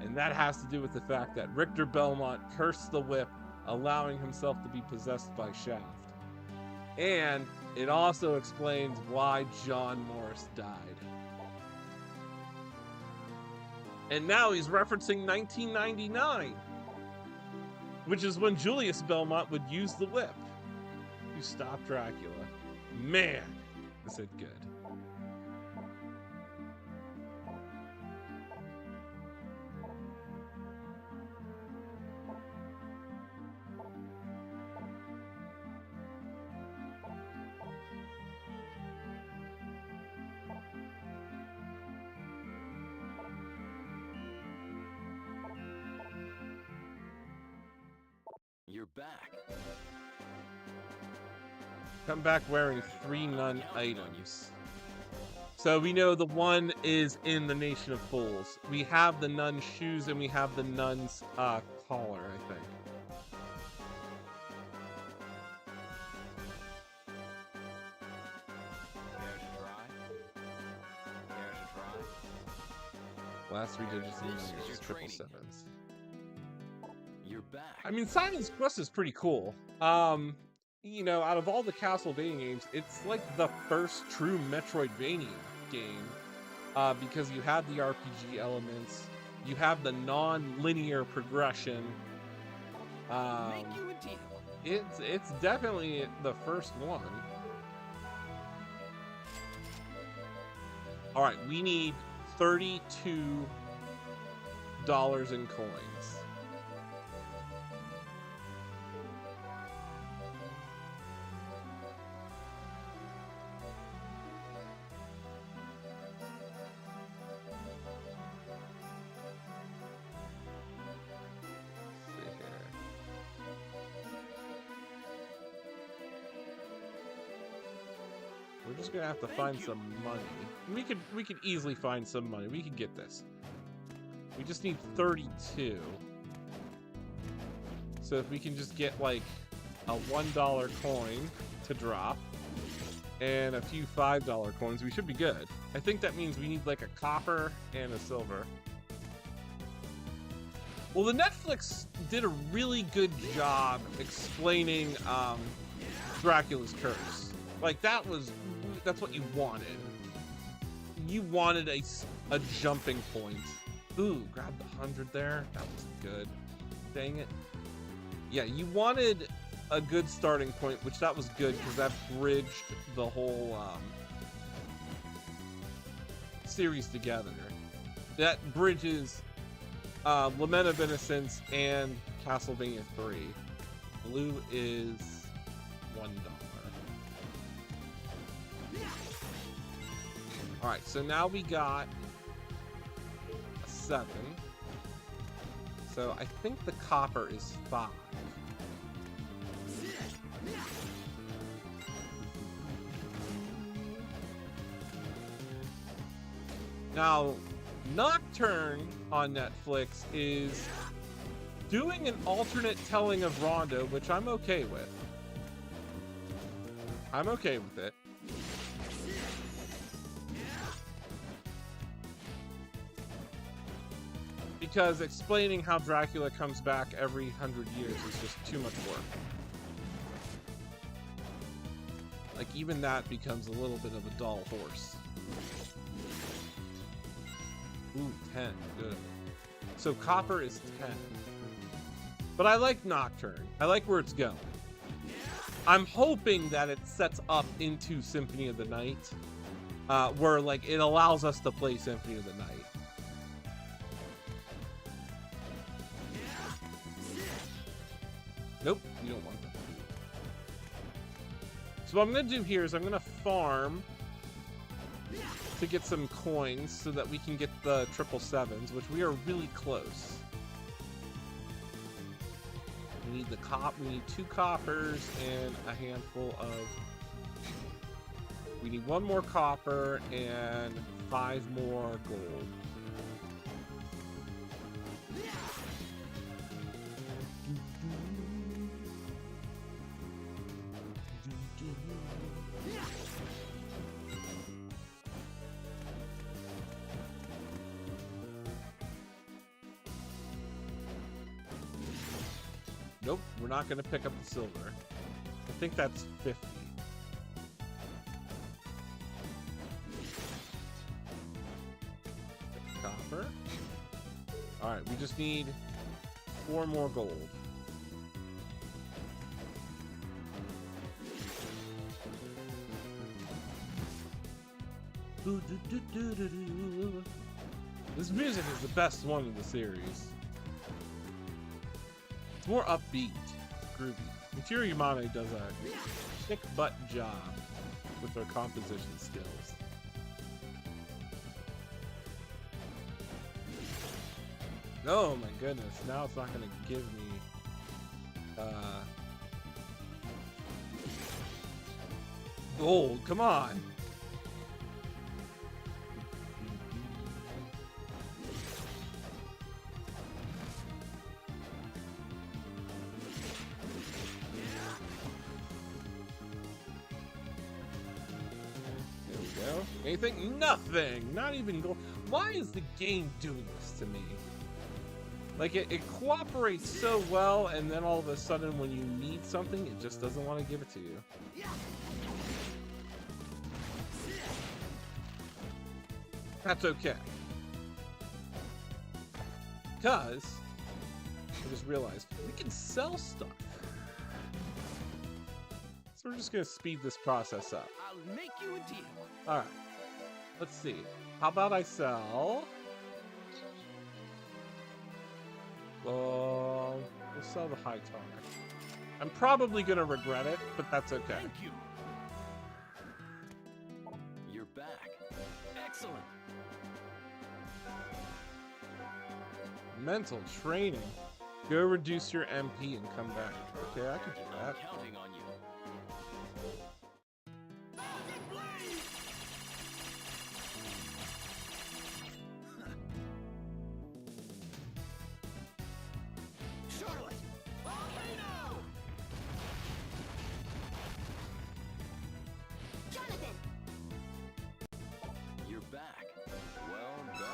and that has to do with the fact that Richter Belmont cursed the whip, allowing himself to be possessed by Shaft. And it also explains why John Morris died. And now he's referencing 1999. Which is when Julius Belmont would use the whip to stop Dracula. Man, is it good. You're back. Come back wearing 3 nun items. So we know the one is in the Nation of Fools. We have the nun shoes and we have the nun's collar, I think. Care to try? Care to try? Last 3 digits in This is the your triple training. sevens. You're back. I mean, Simon's Quest is pretty cool. You know, out of all the Castlevania games, it's like the first true Metroidvania game, because you have the RPG elements, you have the non-linear progression. Make you a deal. It's definitely the first one. All right, we need $32 in coins. We're just gonna have to find some money. We could easily find some money. We could get this. We just need 32. So if we can just get like a $1 coin to drop and a few $5 coins, we should be good. I think that means we need like a copper and a silver. Well, the Netflix did a really good job explaining Dracula's curse. Like, that's what you wanted. You wanted a jumping point. Ooh, grab the 100 there. That was good. Dang it. Yeah, you wanted a good starting point, which that was good because that bridged the whole series together. That bridges Lament of Innocence and Castlevania 3. Blue is $1. Alright, so now we got a 7. So I think the copper is 5. Now, Nocturne on Netflix is doing an alternate telling of Rondo, which I'm okay with. I'm okay with it. Because explaining how Dracula comes back every 100 years is just too much work. Like, even that becomes a little bit of a dull horse. Ooh, 10. Good. So copper is 10. But I like Nocturne. I like where it's going. I'm hoping that it sets up into Symphony of the Night, where, like, it allows us to play Symphony of the Night. Nope, you don't want that. So what I'm going to do here is I'm going to farm to get some coins so that we can get the 777s, which we are really close. We need we need 2 coppers and a handful of... We need 1 more copper and 5 more gold. Nope, we're not going to pick up the silver. I think that's 50. Copper. Alright, we just need 4 more gold. This music is the best one in the series. It's more upbeat, groovy. Michiru Yamane does a kick-butt job with their composition skills. Oh my goodness, now it's not going to give me gold, come on! Anything? Nothing! Not even gold. Why is the game doing this to me? Like, it cooperates so well, and then all of a sudden when you need something, it just doesn't want to give it to you. That's okay. Because, I just realized, we can sell stuff. So we're just going to speed this process up. I'll make you a deal. Alright. Let's see. How about I sell... we'll sell the high tonic. I'm probably gonna regret it, but that's okay. Thank you. You're back. Excellent. Mental training. Go reduce your MP and come back. Okay, I can do that. I'm counting on you. Charlotte! Volcano! Johnathan! You're back. Well done.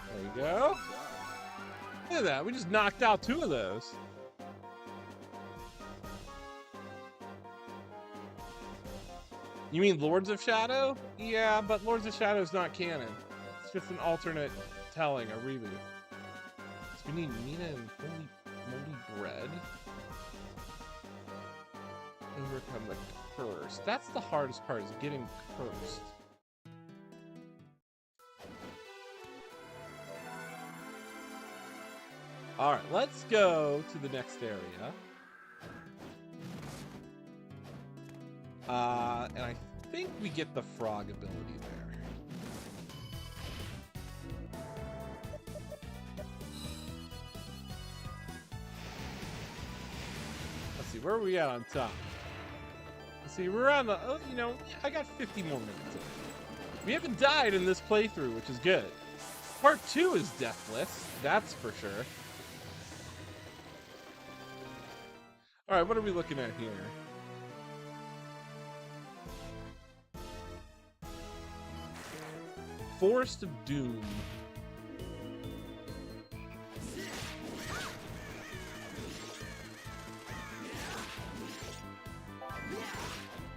There you go. Well done. Look at that. We just knocked out 2 of those. You mean Lords of Shadow? Yeah, but Lords of Shadow is not canon. It's just an alternate telling, a reboot. So we need Mina and moldy bread. Overcome the curse. That's the hardest part, is getting cursed. Alright, let's go to the next area. And I think we get the frog ability there. Let's see, where are we at on top? Let's see, we're on the, oh, you know, I got 50 more minutes in it. We haven't died in this playthrough, which is good. Part 2 is deathless, that's for sure. Alright, what are we looking at here? Forest of Doom.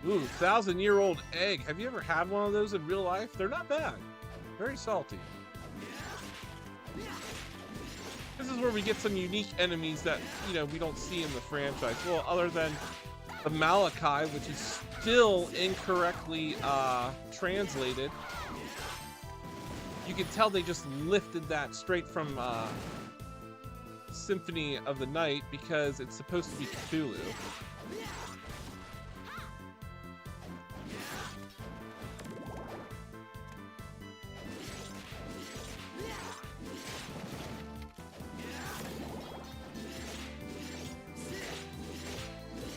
Ooh, 1,000-year-old egg. Have you ever had one of those in real life? They're not bad. Very salty. This is where we get some unique enemies that, you know, we don't see in the franchise. Well, other than the Malachi, which is still incorrectly translated. You can tell they just lifted that straight from Symphony of the Night because it's supposed to be Cthulhu.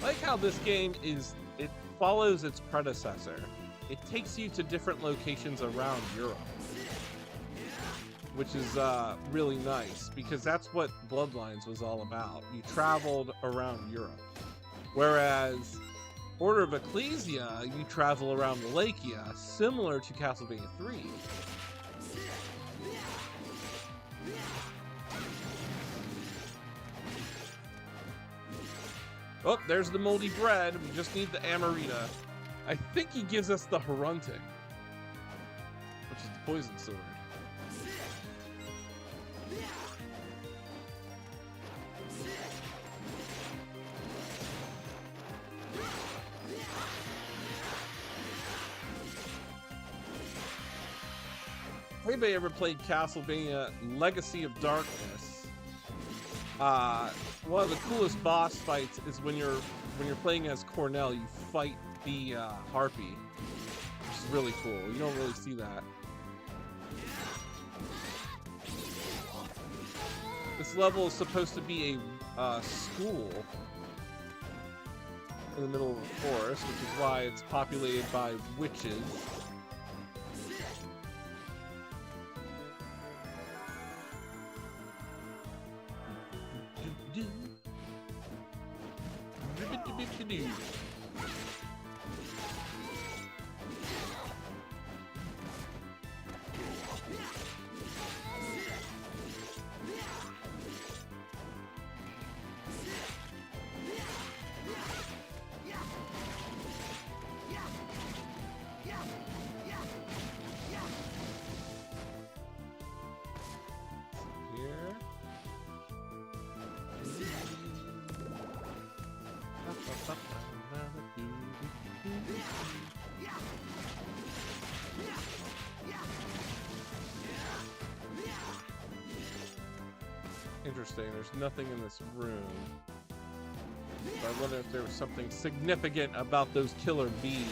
I like how this game is, it follows its predecessor. It takes you to different locations around Europe, which is really nice because that's what Bloodlines was all about. You traveled around Europe. Whereas Order of Ecclesia, you travel around Wallachia, similar to Castlevania 3. Oh, there's the moldy bread. We just need the Amarita. I think he gives us the Harunting, which is the poison sword. Anybody ever played Castlevania Legacy of Darkness? One of the coolest boss fights is when you're playing as Cornell, you fight the Harpy, which is really cool. You don't really see that. This level is supposed to be a school in the middle of the forest, which is why it's populated by witches. Interesting, there's nothing in this room. But I wonder if there was something significant about those killer bees.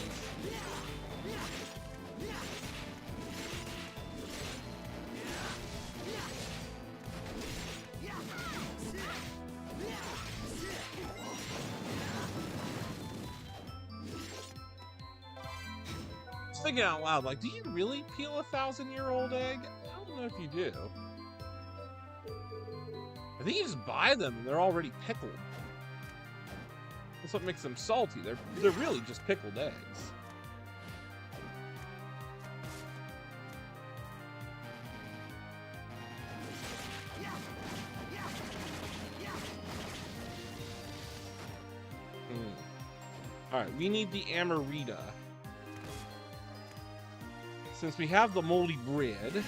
Just thinking out loud, like, do you really peel a 1,000-year-old egg? I don't know if you do. I think you just buy them and they're already pickled. That's what makes them salty. They're really just pickled eggs. Alright, we need the Amarita. Since we have the moldy bread.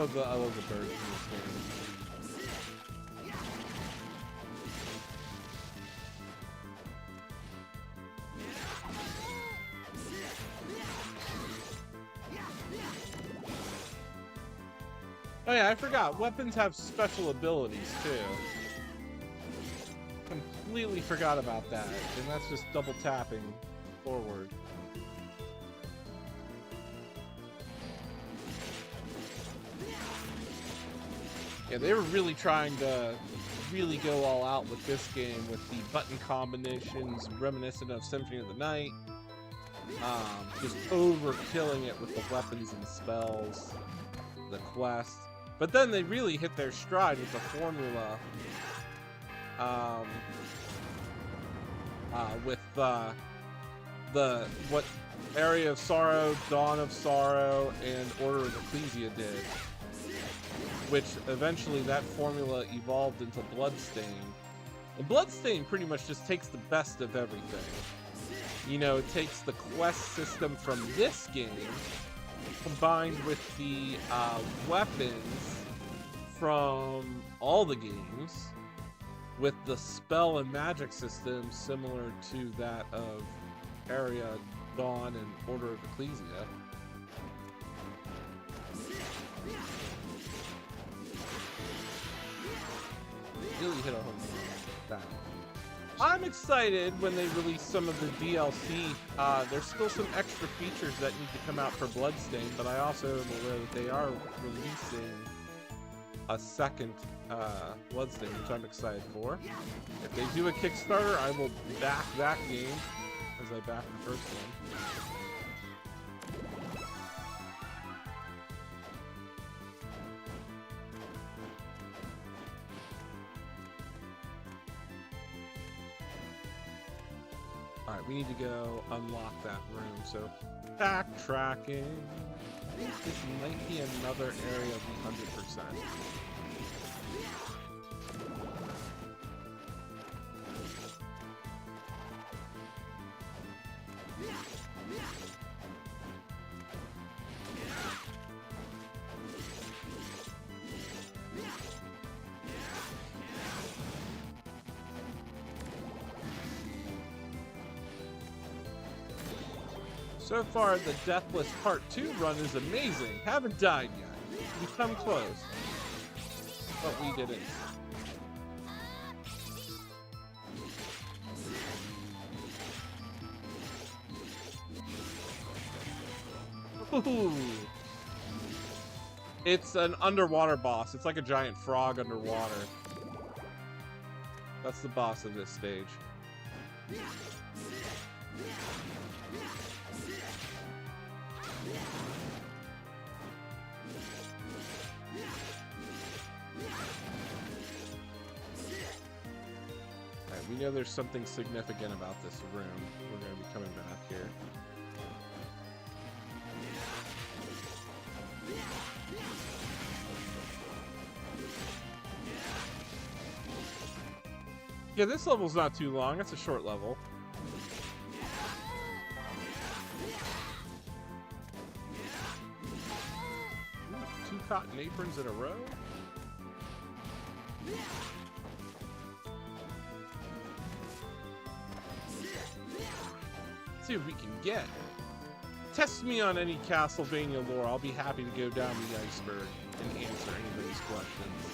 I love the birds in this game. Oh yeah, I forgot. Weapons have special abilities too. Completely forgot about that. And that's just double tapping forward. Yeah, they were really trying to really go all out with this game with the button combinations reminiscent of Symphony of the Night. Just overkilling it with the weapons and spells, the quest. But then they really hit their stride with the formula. With what Area of Sorrow, Dawn of Sorrow, and Order of Ecclesia did. Which eventually that formula evolved into Bloodstain. And Bloodstain pretty much just takes the best of everything. You know, it takes the quest system from this game, combined with the weapons from all the games, with the spell and magic system similar to that of Area, Dawn, and Order of Ecclesia. Really hit a home run. I'm excited when they release some of the DLC. There's still some extra features that need to come out for Bloodstain, but I also am aware that they are releasing a second Bloodstain, which I'm excited for. If they do a Kickstarter, I will back that game as I backed the first one. Alright, we need to go unlock that room, so backtracking. I think this might be another area of the 100%. So far, the Deathless Part 2 run is amazing. Haven't died yet. We've come close. But we didn't. Ooh. It's an underwater boss. It's like a giant frog underwater. That's the boss of this stage. We know there's something significant about this room. We're going to be coming back here. Yeah, this level's not too long. It's a short level. Ooh, 2 cotton aprons in a row. See what we can get. Test me on any Castlevania lore. I'll be happy to go down the iceberg and answer anybody's questions.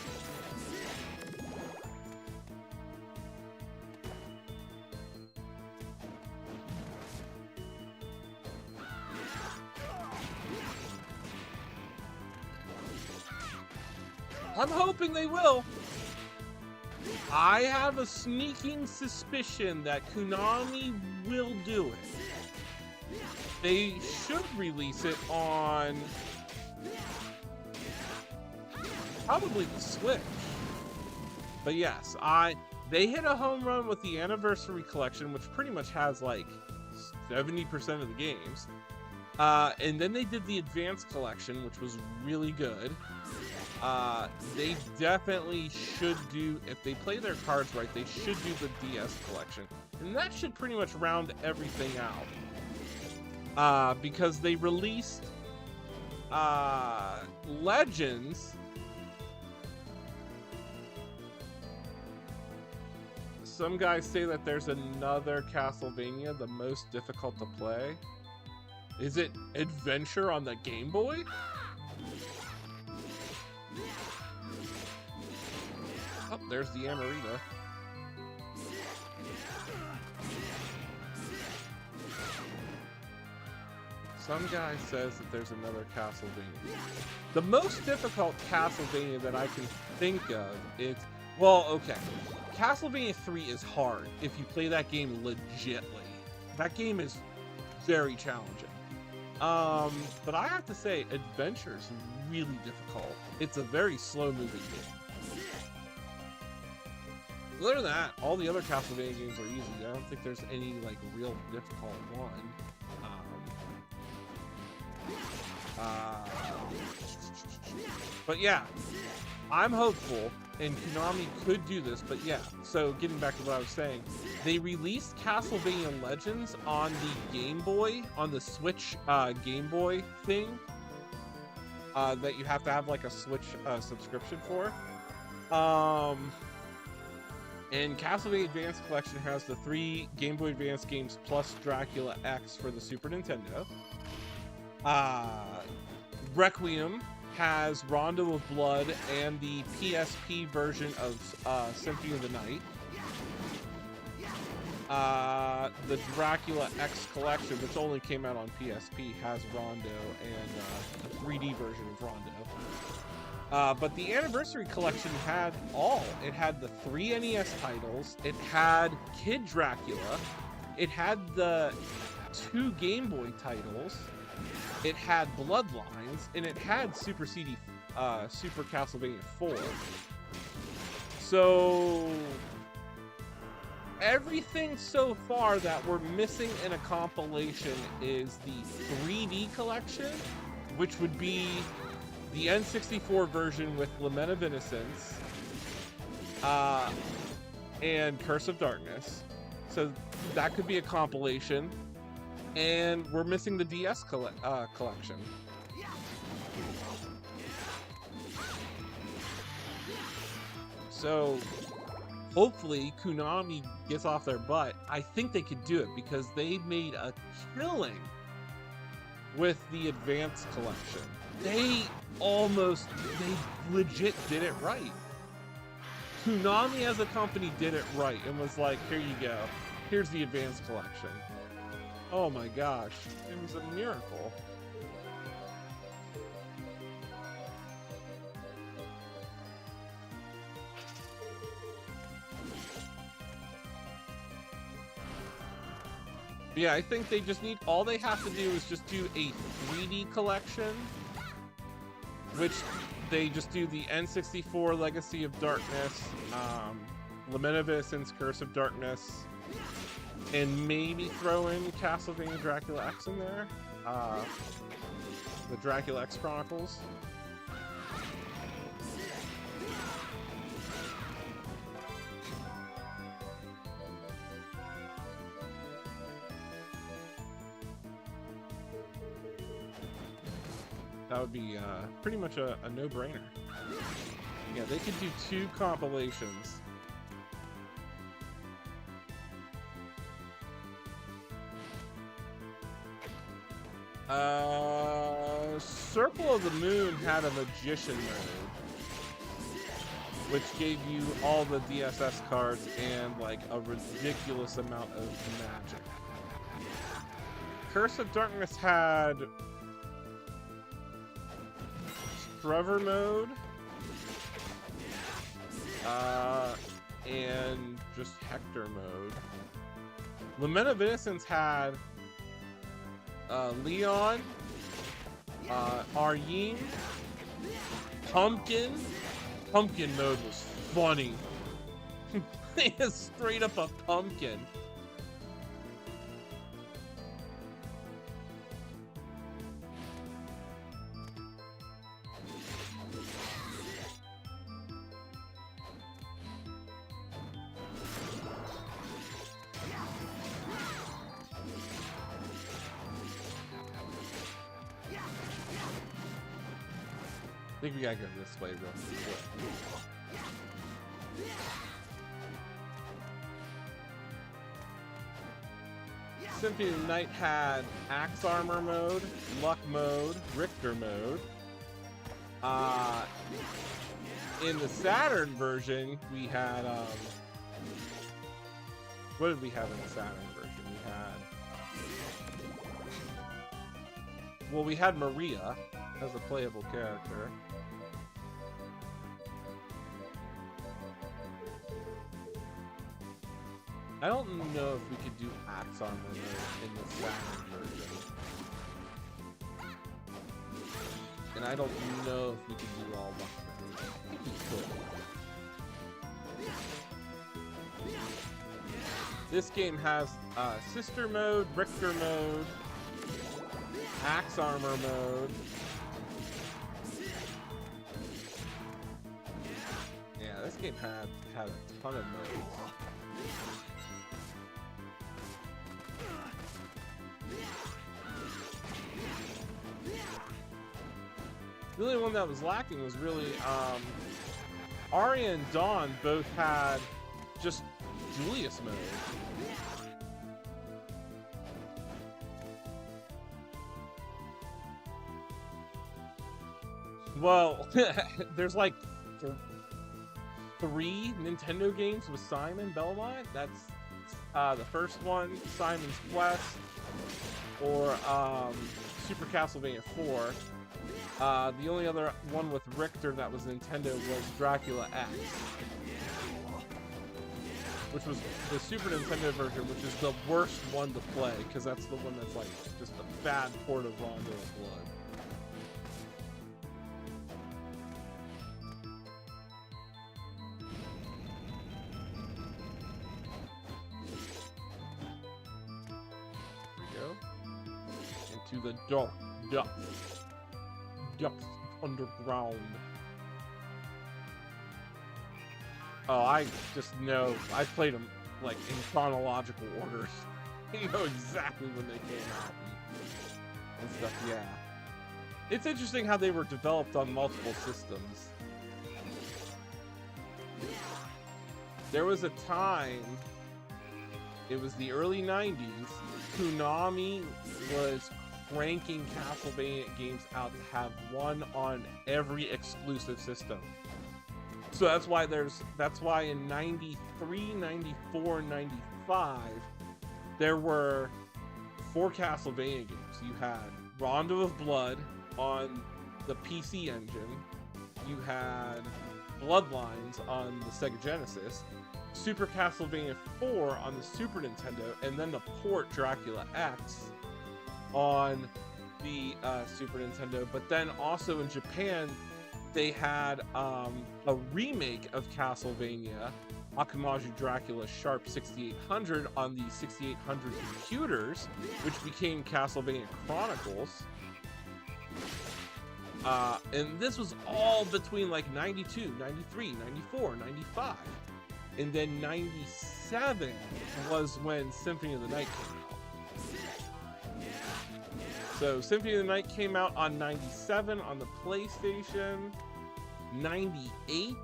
I'm hoping they will. I have a sneaking suspicion that Konami will do it. They should release it on probably the Switch. But yes, they hit a home run with the Anniversary Collection, which pretty much has like 70% of the games. And then they did the Advanced Collection, which was really good. They definitely should do, if they play their cards right, they should do the DS Collection. And that should pretty much round everything out. Because they released Legends. Some guys say that there's another Castlevania, the most difficult to play. Is it Adventure on the Game Boy? Oh, there's the Amarita. Some guy says that there's another Castlevania. The most difficult Castlevania that I can think of is, well, okay. Castlevania 3 is hard if you play that game legitly. That game is very challenging. But I have to say, Adventure is really difficult. It's a very slow-moving game. Other than that, all the other Castlevania games are easy. I don't think there's any, like, real difficult one. But yeah, I'm hopeful, and Konami could do this, but yeah. So getting back to what I was saying, they released Castlevania Legends on the Game Boy, on the Switch Game Boy thing, that you have to have like a Switch subscription for. And Castlevania Advance Collection has the 3 Game Boy Advance games plus Dracula X for the Super Nintendo. Requiem has Rondo of Blood and the PSP version of Symphony of the Night. The Dracula X Collection, which only came out on PSP, has Rondo and a 3D version of Rondo. But the Anniversary Collection had all. It had the 3 NES titles, it had Kid Dracula, it had the 2 Game Boy titles, it had Bloodlines, and it had Super Castlevania 4. So everything so far that we're missing in a compilation is the 3D collection, which would be the N64 version with Lament of Innocence and Curse of Darkness. So that could be a compilation. And we're missing the DS collection. So hopefully Konami gets off their butt. I think they could do it because they made a killing with the Advance collection. They legit did it right. Konami as a company did it right and was like, here you go. Here's the Advance collection. Oh my gosh, it was a miracle. Yeah, I think they just need, all they have to do is just do a 3D collection, which they just do the N64 Legacy of Darkness, Lament of Innocence, Curse of Darkness, and maybe throw in Castlevania Dracula X in there. The Dracula X Chronicles. That would be pretty much a no-brainer. Yeah, they could do 2 compilations. Circle of the Moon had a magician mode, which gave you all the DSS cards and like a ridiculous amount of magic. Curse of Darkness had Trevor mode, and just Hector mode. Lament of Innocence had Leon, Aryin, Pumpkin. Pumpkin mode was funny. It's straight up a pumpkin. I think we gotta go this way real quick. Symphony of the Night had Axe Armor mode, Luck mode, Richter mode. In the Saturn version, we had what did we have in the Saturn version? We had Maria as a playable character. I don't know if we could do Axe Armor mode in the Saturn version. And I don't know if we could do all Luck mode. I think we could. This game has Sister mode, Richter mode, Axe Armor mode. Yeah, this game had a ton of modes. The only one that was lacking was really Arya and Dawn both had just Julius mode. Well, there's like 3 Nintendo games with Simon Belmont. That's the first one, Simon's Quest, or Super Castlevania 4. The only other one with Richter that was Nintendo was Dracula X, which was the Super Nintendo version, which is the worst one to play, because that's the one that's like just a bad port of Rondo of Blood. Into the dark depths underground. Oh, I just know. I played them like in chronological order. I know exactly when they came out and stuff. Yeah, it's interesting how they were developed on multiple systems. There was a time, it was the early 90s, Konami was cranking Castlevania games out to have one on every exclusive system. So that's why in 93, 94, 95, there were 4 Castlevania games. You had Rondo of Blood on the PC Engine, you had Bloodlines on the Sega Genesis, Super Castlevania 4 on the Super Nintendo, and then the port Dracula X on the Super Nintendo. But then also in Japan, they had a remake of Castlevania, Akumaju Dracula Sharp 6800 on the 6800 computers, which became Castlevania Chronicles. And this was all between like 92, 93, 94, 95. And then 97 was when Symphony of the Night came out. So Symphony of the Night came out on 97 on the PlayStation. 98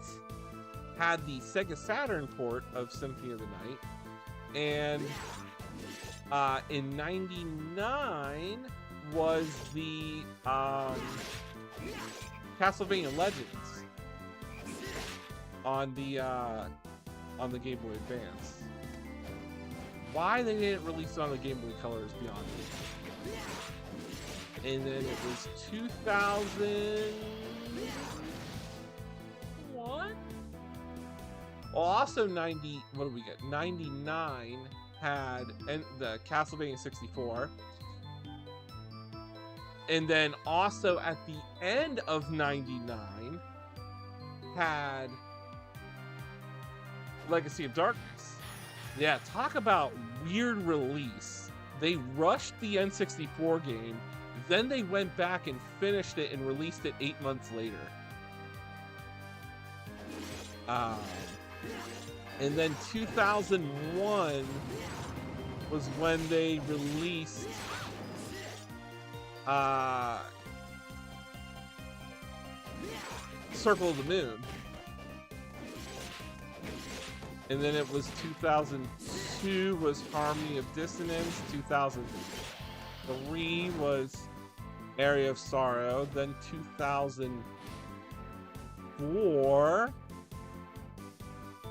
had the Sega Saturn port of Symphony of the Night, and in 99 was the Castlevania Legends on the Game Boy Advance. Why they didn't release it on the Game Boy Color is beyond me. And then it was 2001. Well, also 90. What do we get? 99 had the Castlevania 64. And then also at the end of 99 had Legacy of Darkness. Yeah, talk about weird release. They rushed the N64 game, then they went back and finished it and released it 8 months later. And then 2001 was when they released Circle of the Moon. And then it was 2002 was Harmony of Dissonance. 2003 was Area of Sorrow. Then 2004,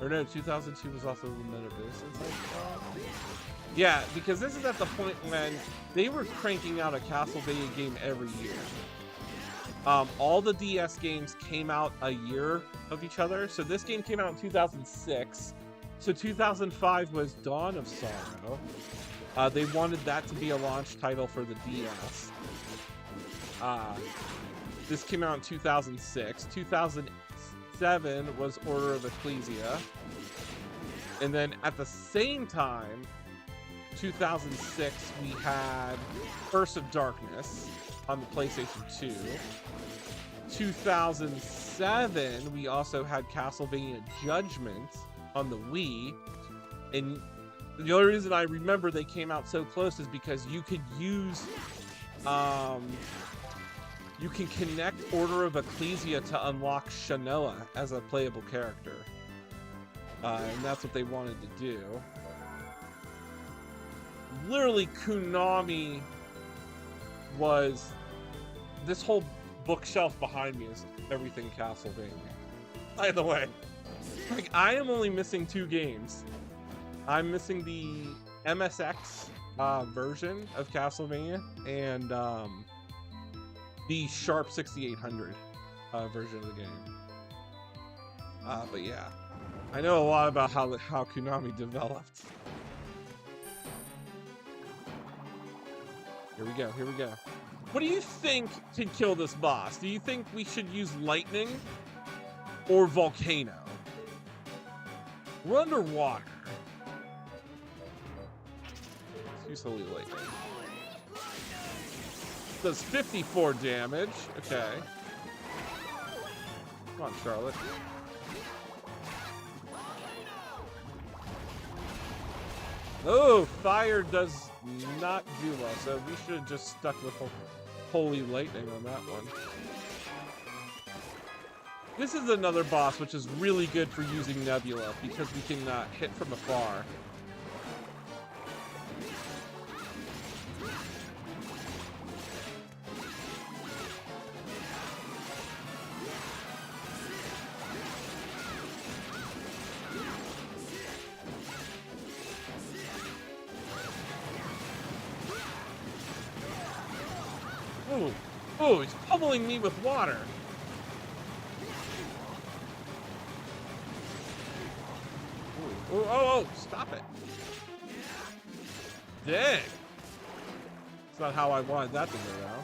or no, 2002 was also Lament of Innocence. Yeah, because this is at the point when they were cranking out a Castlevania game every year. All the DS games came out a year of each other. So this game came out in 2006. So 2005 was Dawn of Sorrow. They wanted that to be a launch title for the DS. This came out in 2006. 2007 was Order of Ecclesia. And then at the same time, 2006, we had Curse of Darkness on the PlayStation 2. 2007, we also had Castlevania Judgment on the Wii. And the only reason I remember they came out so close is because you could use you can connect Order of Ecclesia to unlock Shanoa as a playable character, and that's what they wanted to do. Literally, Konami was, this whole bookshelf behind me is everything Castlevania. By the way, like, I am only missing 2 games. I'm missing the MSX version of Castlevania and the Sharp 6800 version of the game. But yeah, I know a lot about how Konami developed. Here we go, here we go. What do you think can kill this boss? Do you think we should use lightning or volcano? We're underwater. Let's use Holy Lightning. Does 54 damage. Okay. Come on, Charlotte. Oh, fire does not do well, so we should have just stuck with Holy Lightning on that one. This is another boss which is really good for using Nebula because we can hit from afar. Ooh, ooh, he's pummeling me with water. Ooh, ooh, oh, stop it. Dang. It's not how I wanted that to go out.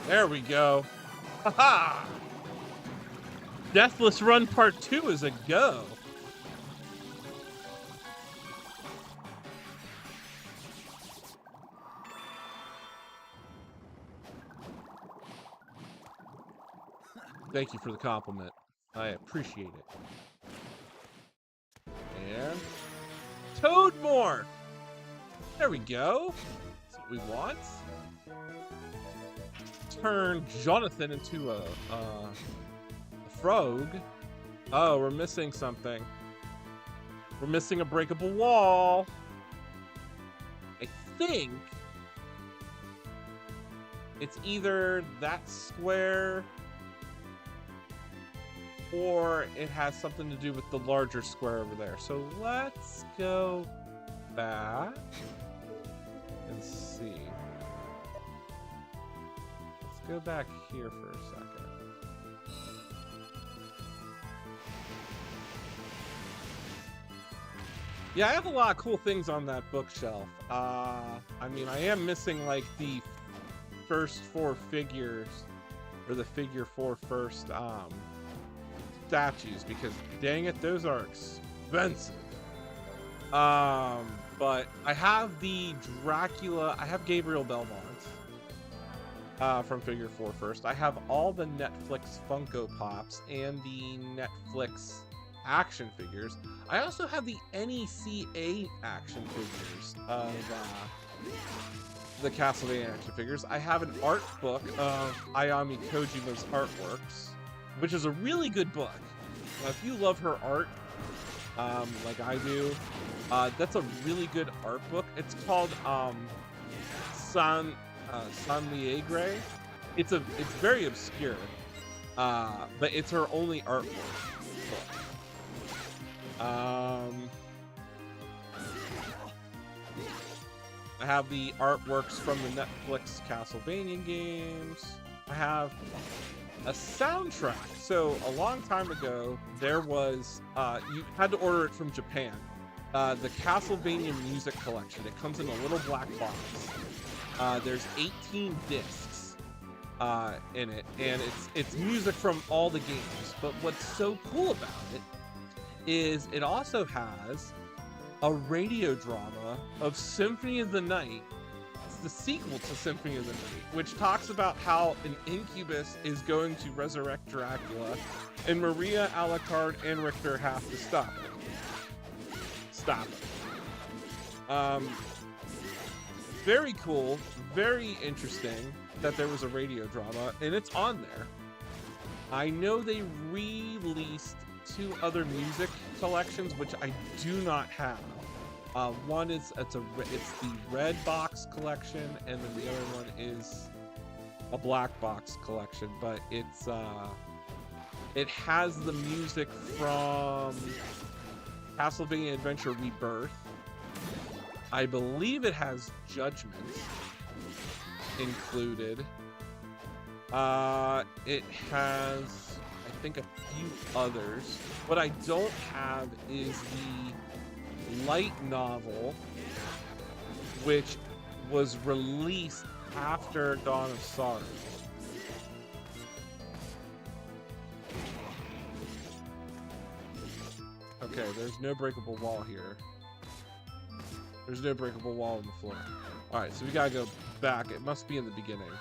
There we go. Haha! Deathless Run Part 2 is a go. Thank you for the compliment. I appreciate it. And Toadmore! There we go. That's what we want. Turn Johnathan into a frog. Oh, we're missing something. We're missing a breakable wall. I think it's either that square or it has something to do with the larger square over there. So let's go back and see. Let's go back here for a second. Yeah, I have a lot of cool things on that bookshelf. I mean, I am missing like the first 4 figures, or the figure 4 first statues, because dang it, those are expensive. But I have the Dracula, I have Gabriel Belmont from figure 4 first. I have all the Netflix Funko Pops and the Netflix action figures. I also have the NECA action figures of the Castlevania action figures. I have an art book of Ayami Kojima's artworks, which is a really good book. Now, if you love her art, like I do, that's a really good art book. It's called San Liegre. It's very obscure, but it's her only art book. I have the artworks from the Netflix Castlevania games. I have a soundtrack. So a long time ago, there was, you had to order it from Japan. The Castlevania music collection. It comes in a little black box. There's 18 discs in it, and it's music from all the games. But what's so cool about it is it also has a radio drama of Symphony of the Night. It's the sequel to Symphony of the Night, which talks about how an incubus is going to resurrect Dracula, and Maria, Alucard, and Richter have to stop it. Very cool, very interesting that there was a radio drama, and it's on there. I know they released 2 other music collections, which I do not have. One is it's the red box collection, and then the other one is a black box collection. But it's it has the music from Castlevania Adventure Rebirth. I believe it has Judgment included. It has, I think, a few others. What I don't have is the light novel, which was released after Dawn of Sorrow. Okay, there's no breakable wall here. There's no breakable wall on the floor. Alright, so we gotta go back. It must be in the beginning.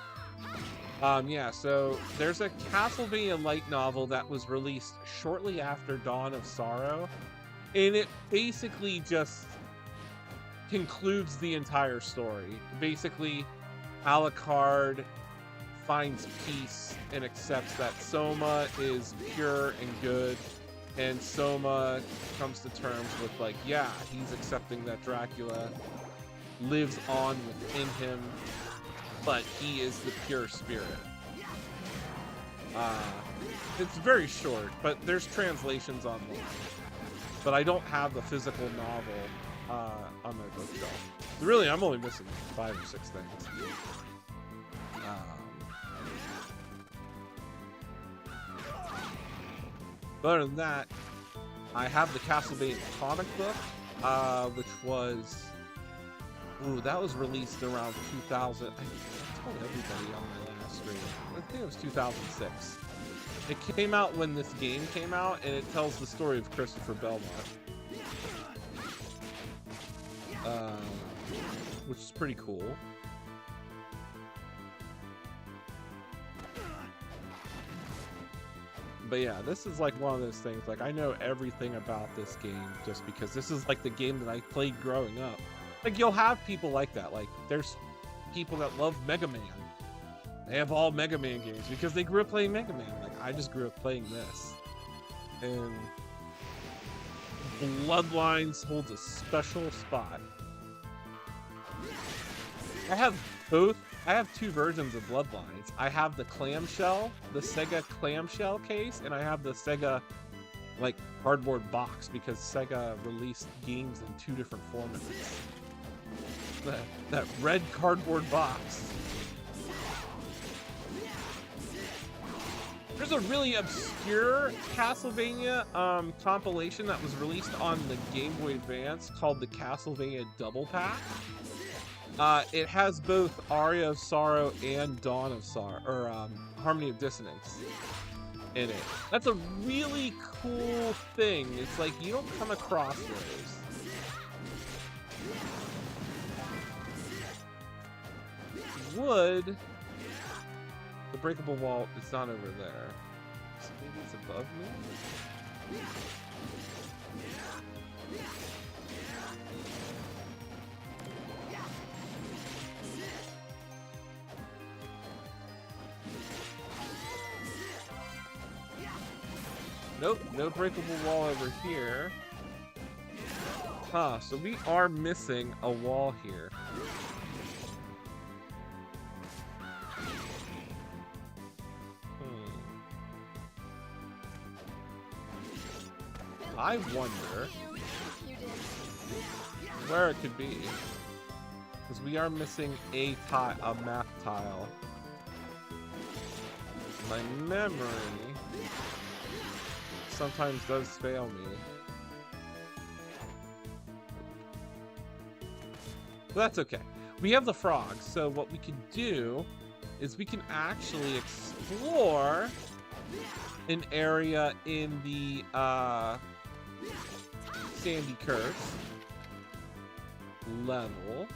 Yeah, so there's a Castlevania light novel that was released shortly after Dawn of Sorrow, and it basically just concludes the entire story. Basically, Alucard finds peace and accepts that Soma is pure and good, and Soma comes to terms with, like, yeah, he's accepting that Dracula lives on within him, but he is the pure spirit. It's very short, but there's translations online. But I don't have the physical novel on my bookshelf. So really, I'm only missing 5 or 6 things. But other than that, I have the Castlevania comic book, which was... Ooh, that was released around 2000. I told everybody on my last stream. I think it was 2006. It came out when this game came out, and it tells the story of Christopher Belmont. Which is pretty cool. But yeah, this is like one of those things, like I know everything about this game just because this is like the game that I played growing up. Like you'll have people like that, like there's people that love Mega Man. They have all Mega Man games because they grew up playing Mega Man. Like I just grew up playing this. And Bloodlines holds a special spot. I have both. I have two versions of Bloodlines. I have the clamshell, the Sega clamshell case, and I have the Sega like cardboard box because Sega released games in two different formats. That red cardboard box. There's a really obscure Castlevania compilation that was released on the Game Boy Advance called the Castlevania Double Pack. It has both Aria of Sorrow and Dawn of Sorrow, or Harmony of Dissonance in it. That's a really cool thing. It's like you don't come across those. Wood. The breakable wall is not over there. So maybe it's above me? Nope, no breakable wall over here. Huh, so we are missing a wall here. I wonder where it could be, because we are missing a map tile. My memory sometimes does fail me. But that's okay. We have the frogs, so what we can do is we can actually explore an area in the Sandy Curse level,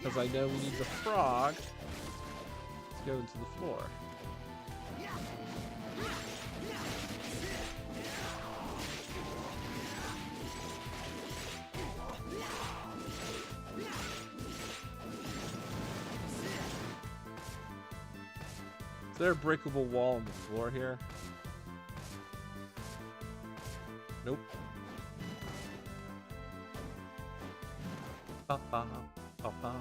because I know we need the frog to go into the floor. Is there a breakable wall on the floor here? Nope. Papa, papa.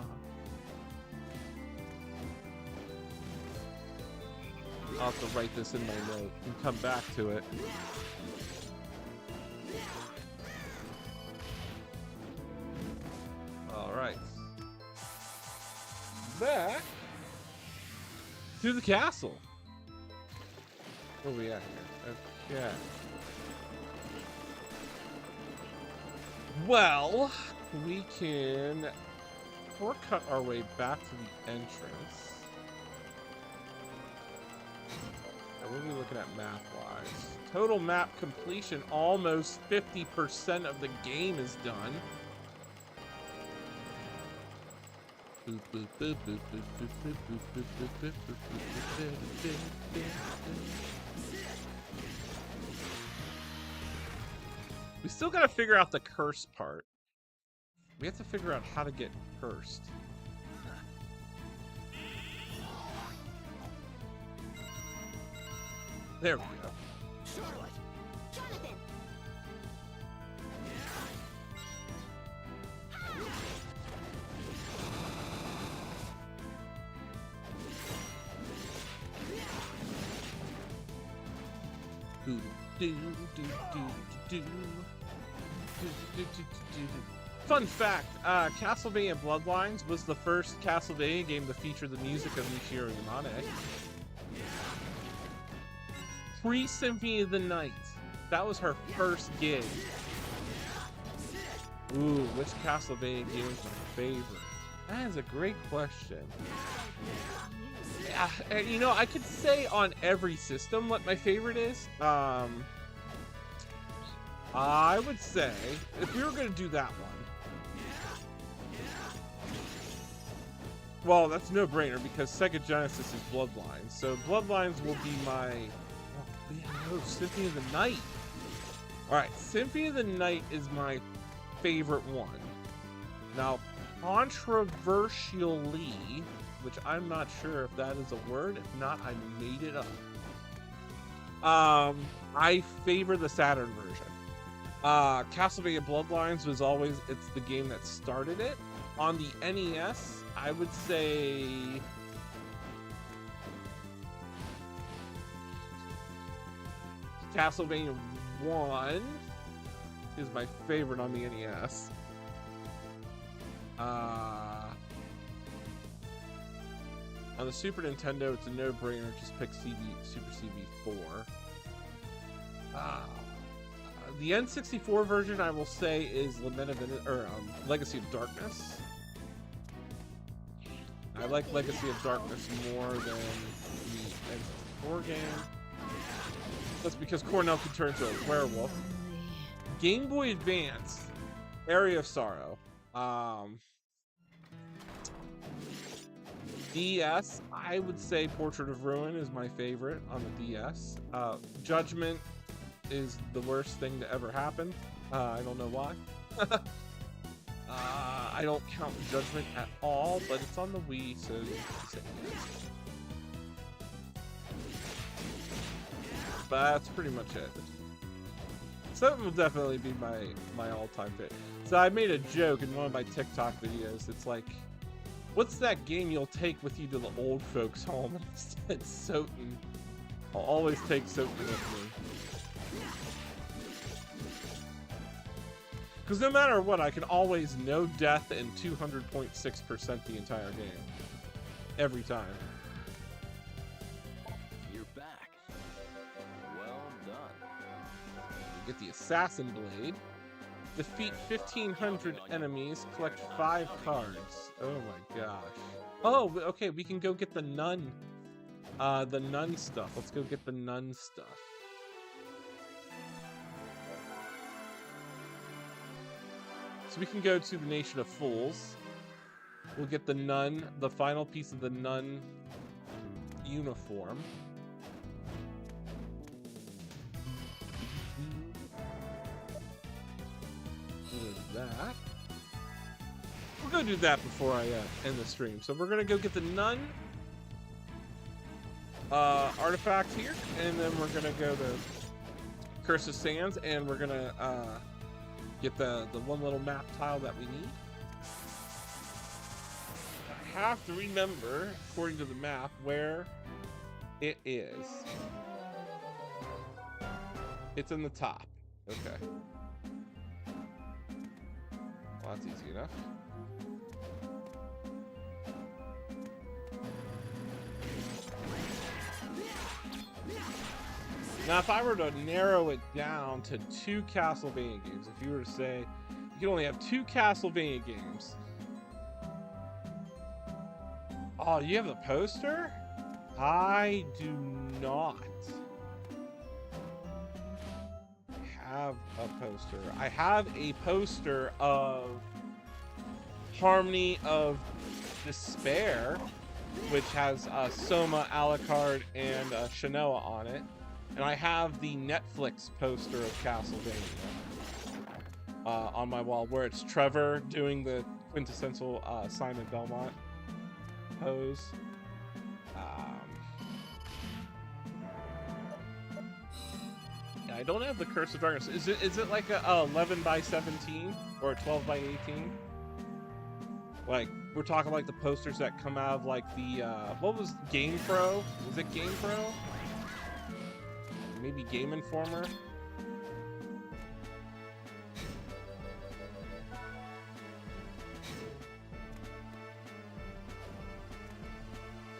I'll have to write this in my note and come back to it. Alright. Back to the castle. Where are we at here? Okay. Well, we can shortcut our way back to the entrance. Now, what are we looking at map-wise? Total map completion, almost 50% of the game is done. We still gotta figure out the curse part. We have to figure out how to get cursed. There we go. Charlotte! Johnathan! Do do do do do do. Fun fact, Castlevania Bloodlines was the first Castlevania game to feature the music of Michiru Yamane. Pre-Symphony of the Night. That was her first gig. Ooh, which Castlevania game is my favorite? That is a great question. You know, I could say on every system what my favorite is. I would say if we were gonna do that one, well, that's no brainer because Sega Genesis is Bloodlines. So Bloodlines will be my. Oh, man, no, Symphony of the Night. All right, Symphony of the Night is my favorite one. Now, controversially, which I'm not sure if that is a word. If not, I made it up. I favor the Saturn version. Castlevania Bloodlines was always, it's the game that started it. On the NES, I would say Castlevania 1 is my favorite on the NES. On the Super Nintendo, it's a no-brainer. Just pick Super CB4. The N64 version, I will say, is Legacy of Darkness. I like Legacy of Darkness more than the N64 game. That's because Cornell could turn into a werewolf. Game Boy Advance, Area of Sorrow. DS, I would say Portrait of Ruin is my favorite on the DS. Judgment is the worst thing to ever happen. I don't know why. I don't count Judgment at all, but it's on the Wii, so you can say yes. But that's pretty much it. Seven will definitely be my all-time favorite. So I made a joke in one of my TikTok videos. It's like, what's that game you'll take with you to the old folks' home? And I said Soten. I'll always take Soten with me. Because no matter what, I can always no death and 200.6% the entire game. Every time. You're back. Well done. You get the Assassin Blade. Defeat 1,500 enemies. Collect 5 cards. Oh my gosh. Oh, okay, we can go get the nun. The nun stuff. Let's go get the nun stuff. So we can go to the Nation of Fools. We'll get the nun, the final piece of the nun uniform. That. We're gonna do that before I end the stream. So we're gonna go get the nun artifact here, and then we're gonna go to Curse of Sands, and we're gonna get the one little map tile that we need. I have to remember, according to the map, where it is. It's in the top. Okay. Well, that's easy enough. Now, if I were to narrow it down to 2 Castlevania games, if you were to say you can only have 2 Castlevania games. Oh, you have the poster? I do not have a poster. I have a poster of Harmony of Despair, which has Soma, Alucard, and Shanoa on it. And I have the Netflix poster of Castlevania on my wall, where it's Trevor doing the quintessential Simon Belmont pose. Yeah, I don't have the Curse of Darkness. Is it like a 11 by 17 or a 12 by 18? Like, we're talking like the posters that come out of like the what was Game Pro? Was it Game Pro? Maybe Game Informer?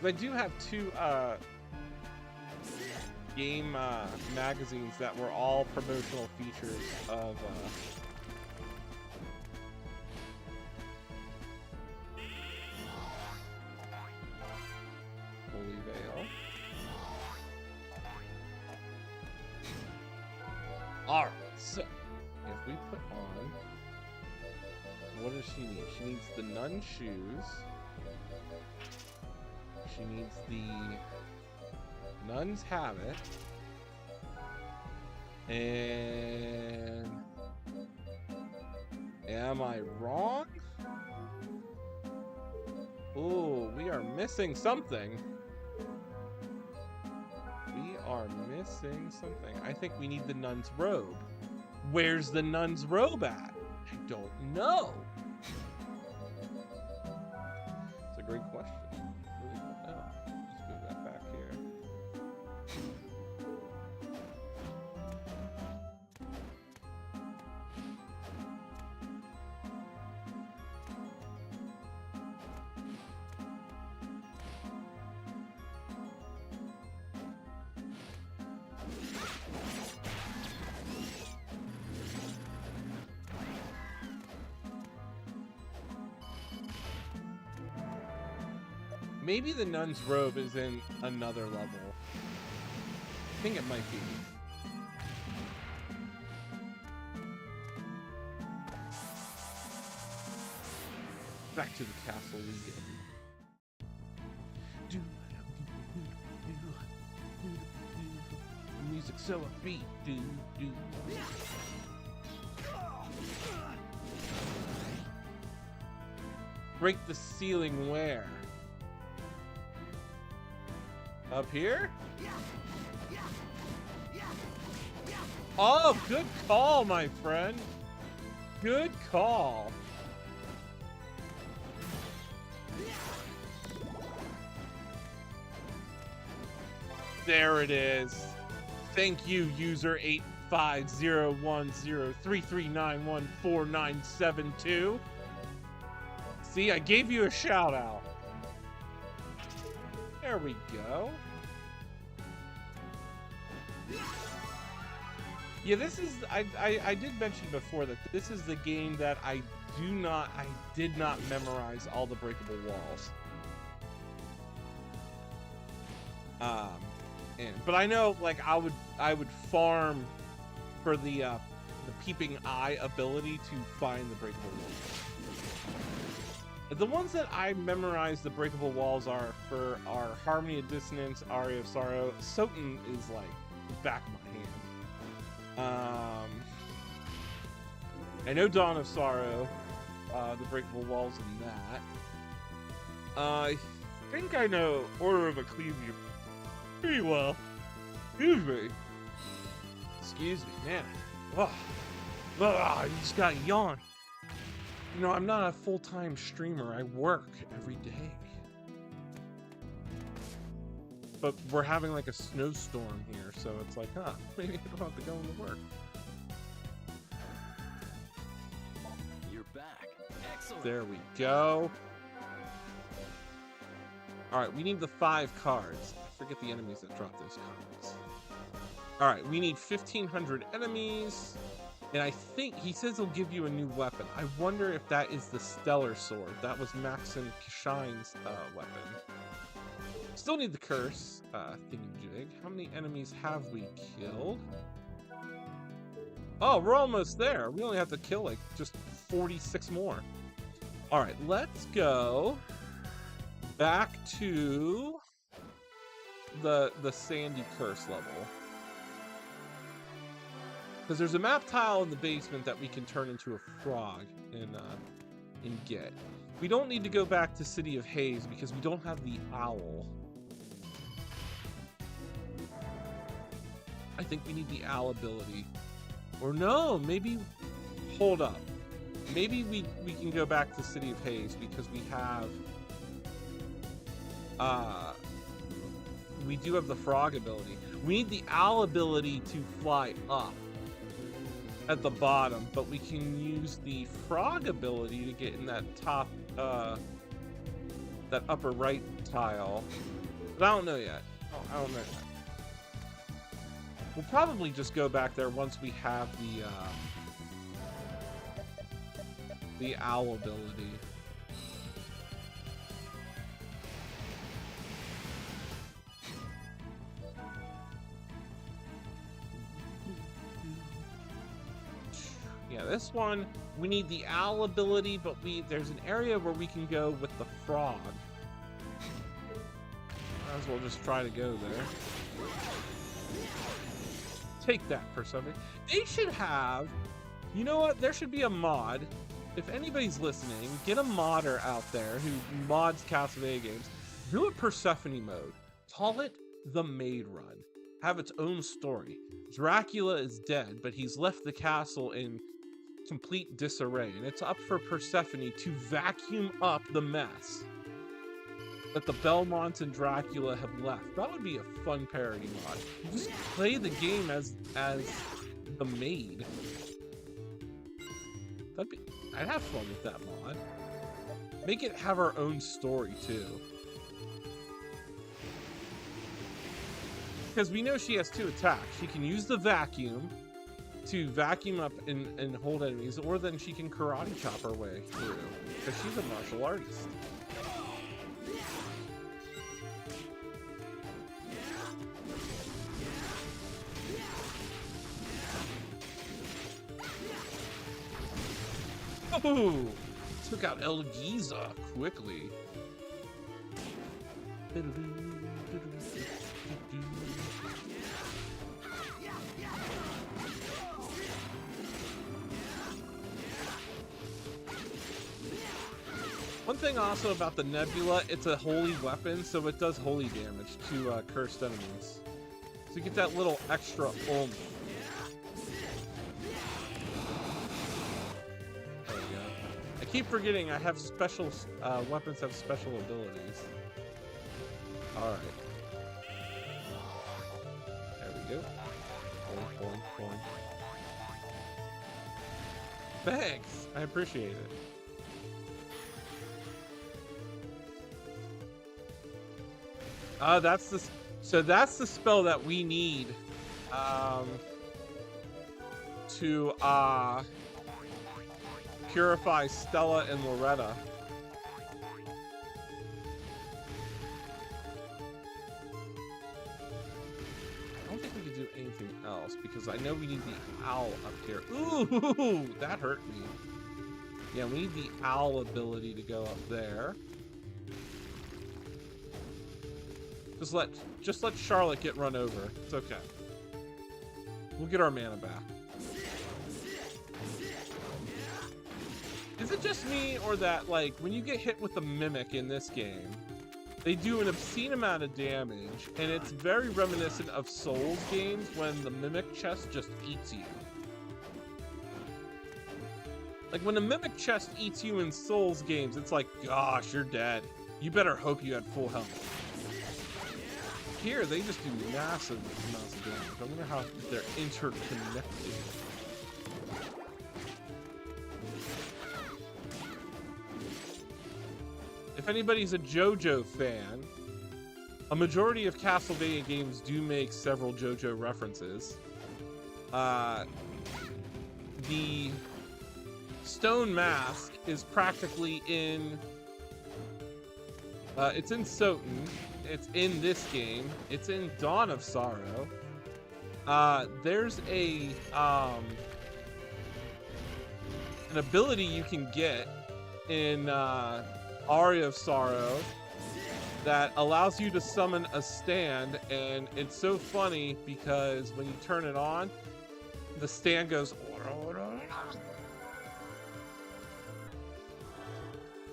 I do have 2 game magazines that were all promotional features of we'll leave it. Alright, so if we put on, what does she need? She needs the nun shoes. She needs the nun's habit. And am I wrong? Oh, we are missing something. We are missing something. I think we need the nun's robe. Where's the nun's robe at? I don't know. It's a great question. I really don't know. Just move that back here. Maybe the nun's robe is in another level. I think it might be. Back to the castle we get. Music so upbeat. Break the ceiling where? Up here? Oh, good call, my friend. Good call. There it is. Thank you, user 850103391497 See, I gave you a shout out. There we go. Yeah, this is, I did mention before that this is the game that I did not memorize all the breakable walls. But I know, like, I would farm for the peeping eye ability to find the breakable walls. The ones that I memorized the breakable walls are Harmony of Dissonance, Aria of Sorrow. Soten is like back of my hand. I know Dawn of Sorrow, the breakable walls in that. I think I know Order of Ecclesia pretty well. Excuse me. Excuse me, man. Ugh. I just got a yawn. You know, I'm not a full-time streamer. I work every day. But we're having like a snowstorm here, so it's like, maybe I don't have to go into work. You're back. Excellent. There we go. Alright, we need the 5 cards. I forget the enemies that drop those cards. Alright, we need 1,500 enemies. And I think he says he'll give you a new weapon. I wonder if that is the Stellar Sword. That was Maxim Kishine's weapon. Still need the curse thingy-jig. How many enemies have we killed? Oh, we're almost there. We only have to kill like just 46 more. All right, let's go back to the Sandy Curse level. Because there's a map tile in the basement that we can turn into a frog and get. We don't need to go back to City of Haze because we don't have the owl. I think we need the owl ability. Or no, maybe... Hold up. Maybe we can go back to City of Haze because we have... we do have the frog ability. We need the owl ability to fly up at the bottom, but we can use the frog ability to get in that top, that upper right tile. But I don't know yet. I don't know yet. We'll probably just go back there once we have the owl ability. This one, we need the owl ability, but there's an area where we can go with the frog. Might as well just try to go there. Take that, Persephone. They should have, you know what? There should be a mod. If anybody's listening, get a modder out there who mods Castlevania games. Do a Persephone mode. Call it the Maid Run. Have its own story. Dracula is dead, but he's left the castle in complete disarray, and it's up for Persephone to vacuum up the mess that the Belmonts and Dracula have left. That would be a fun parody mod. You just play the game as the maid. I'd have fun with that mod. Make it have our own story too. Because we know she has 2 attacks. She can use the vacuum to vacuum up and hold enemies, or then she can karate chop her way through. Because she's a martial artist. Oh! Took out El Giza quickly. One thing also about the Nebula, it's a holy weapon, so it does holy damage to cursed enemies. So you get that little extra oomph. There we go. I keep forgetting I have special, weapons have special abilities. Alright. There we go. Boing, boing, boing. Thanks! I appreciate it. That's the spell that we need to purify Stella and Loretta. I don't think we could do anything else because I know we need the owl up here. Ooh, that hurt me. Yeah, we need the owl ability to go up there. Just let Charlotte get run over. It's okay. We'll get our mana back. Is it just me, or that, like, when you get hit with a mimic in this game, they do an obscene amount of damage, and it's very reminiscent of Souls games when the mimic chest just eats you. Like, when a mimic chest eats you in Souls games, it's like, gosh, you're dead. You better hope you had full health. Here, they just do massive amounts of damage. I wonder how they're interconnected. If anybody's a JoJo fan, a majority of Castlevania games do make several JoJo references. The stone mask is practically in... it's in Soten. It's in this game. It's in Dawn of Sorrow. There's an ability you can get in Aria of Sorrow that allows you to summon a stand, and it's so funny because when you turn it on, the stand goes.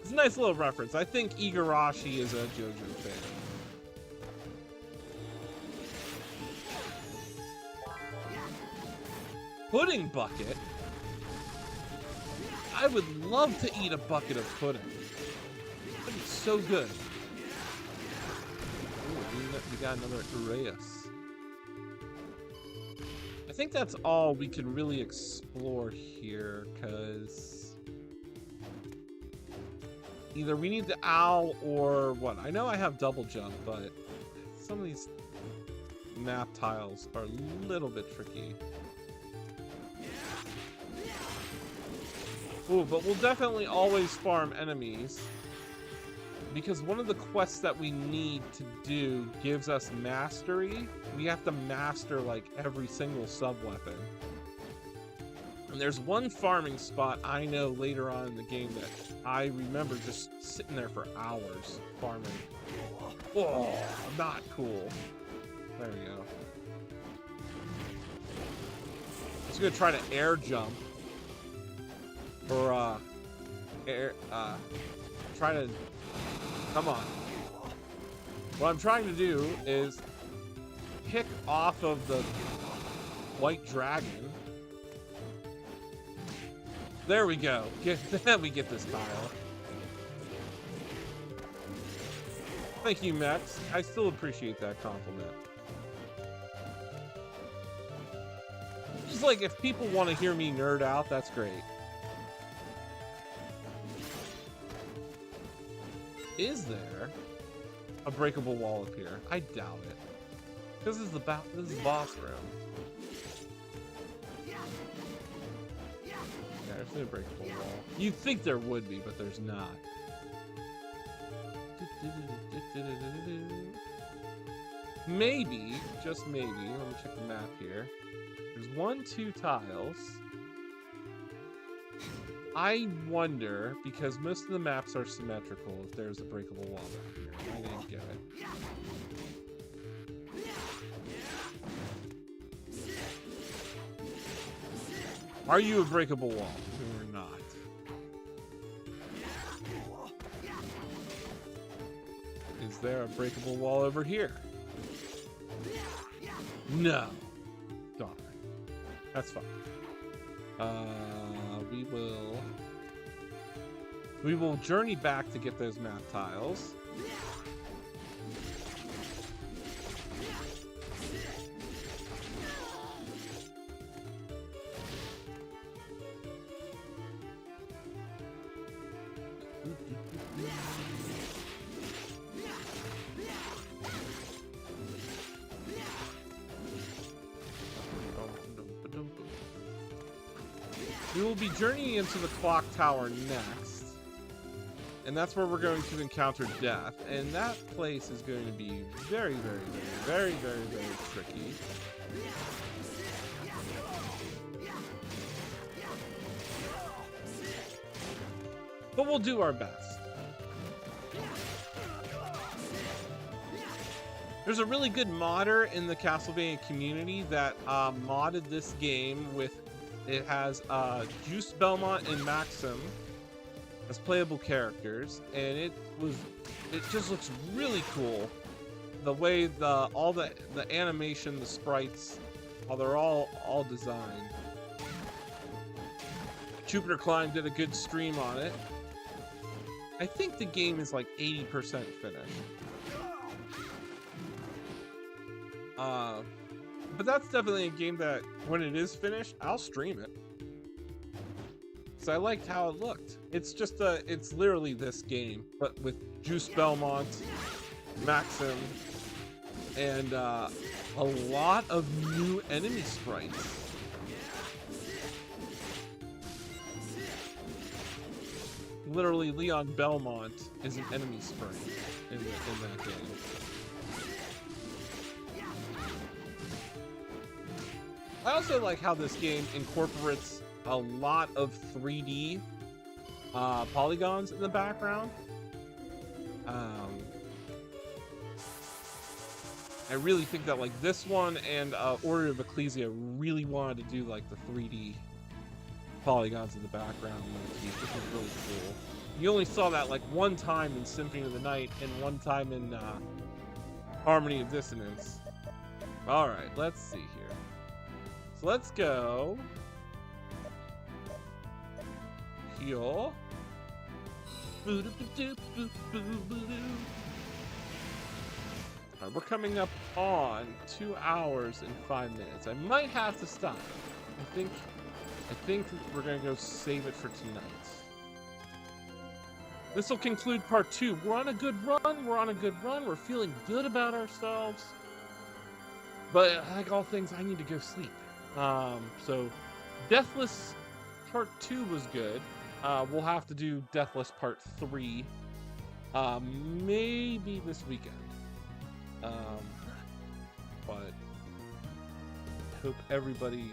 It's a nice little reference. I think Igarashi is a JoJo fan. Pudding bucket? I would love to eat a bucket of pudding. That'd be so good. Ooh, we got another Uraeus. I think that's all we can really explore here, because either we need the owl or what? I know I have double jump, but some of these map tiles are a little bit tricky. Ooh, but we'll definitely always farm enemies, because one of the quests that we need to do gives us mastery. We have to master like every single sub-weapon. And there's one farming spot I know later on in the game that I remember just sitting there for hours farming. Oh, not cool. There we go. Just gonna try to air jump. Or, try to... Come on. What I'm trying to do is kick off of the white dragon. There we go. Then we get this tile. Thank you, Max. I still appreciate that compliment. Just like, if people want to hear me nerd out, that's great. Is there a breakable wall up here? I doubt it. This is the boss room. Yeah, there's no breakable wall. You'd think there would be, but there's not. Maybe, just maybe, let me check the map here. There's 1, 2 tiles. I wonder, because most of the maps are symmetrical, if there's a breakable wall back here. I didn't get it. Are you a breakable wall? Or not? Is there a breakable wall over here? No. Darn. That's fine. We will journey back to get those math tiles. We will be journeying into the clock tower next. And that's where we're going to encounter death. And that place is going to be very, very, very, very, very, very tricky. But we'll do our best. There's a really good modder in the Castlevania community that modded this game with... It has Juice, Belmont, and Maxim as playable characters, and it just looks really cool. The way all the animation, the sprites, they're all designed. Jupiter Climb did a good stream on it. I think the game is like 80% finished. But that's definitely a game that, when it is finished, I'll stream it. So I liked how it looked. It's just it's literally this game, but with Juice Belmont, Maxim, and a lot of new enemy sprites. Literally, Leon Belmont is an enemy sprite in that game. I also like how this game incorporates a lot of 3D polygons in the background. I really think that like this one and Order of Ecclesia really wanted to do like the 3D polygons in the background motif, which is really cool. You only saw that like one time in Symphony of the Night and one time in Harmony of Dissonance. Alright, let's see here. So let's go here. Alright, we're coming up on 2 hours and 5 minutes. I might have to stop. I think we're gonna go save it for tonight. This will conclude part 2. We're on a good run. We're feeling good about ourselves. But like all things, I need to go sleep. So Deathless part 2 was good. We'll have to do Deathless part 3. Maybe this weekend. But hope everybody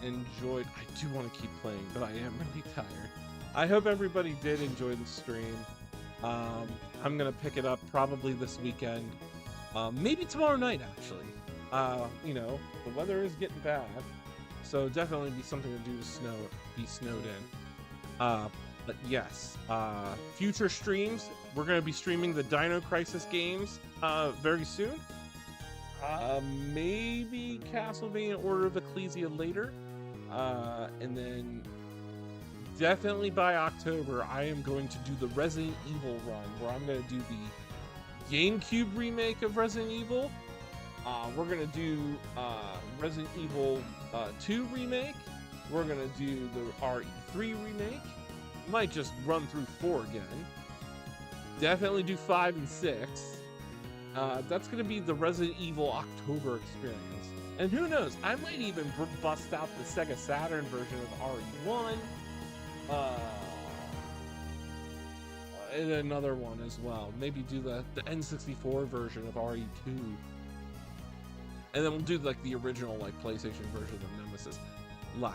enjoyed. I do want to keep playing, but I am really tired. I hope everybody did enjoy the stream. I'm gonna pick it up probably this weekend, maybe tomorrow night actually. You know, the weather is getting bad, so definitely be something to do to be snowed in. But yes, future streams, we're gonna be streaming the Dino Crisis games very soon. Maybe Castlevania Order of Ecclesia later, and then definitely by October I am going to do the Resident Evil run, where I'm going to do the GameCube remake of Resident Evil. We're going to do Resident Evil 2 remake. We're going to do the RE3 remake. Might just run through 4 again. Definitely do 5 and 6. That's going to be the Resident Evil October experience. And who knows, I might even bust out the Sega Saturn version of RE1. And another one as well. Maybe do the N64 version of RE2. And then we'll do like the original like PlayStation version of Nemesis live.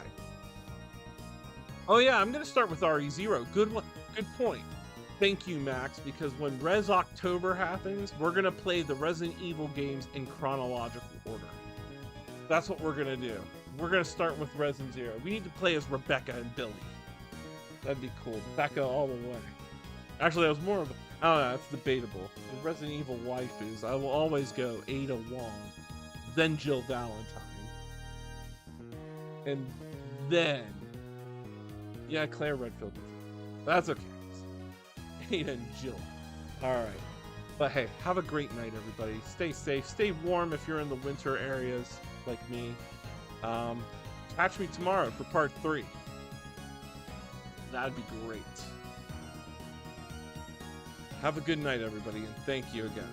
Oh yeah, I'm going to start with RE0. Good one. Good point. Thank you, Max, because when Res October happens, we're going to play the Resident Evil games in chronological order. That's what we're going to do. We're going to start with Resident Zero. We need to play as Rebecca and Billy. That'd be cool. Becca all the way. Actually, that was more of a... I don't know, that's debatable. The Resident Evil waifus, I will always go Ada Wong, then Jill Valentine. And then... yeah, Claire Redfield. That's okay. Ada and Jill. Alright. But hey, have a great night, everybody. Stay safe. Stay warm if you're in the winter areas like me. Catch me tomorrow for part 3. That'd be great. Have a good night, everybody, and thank you again.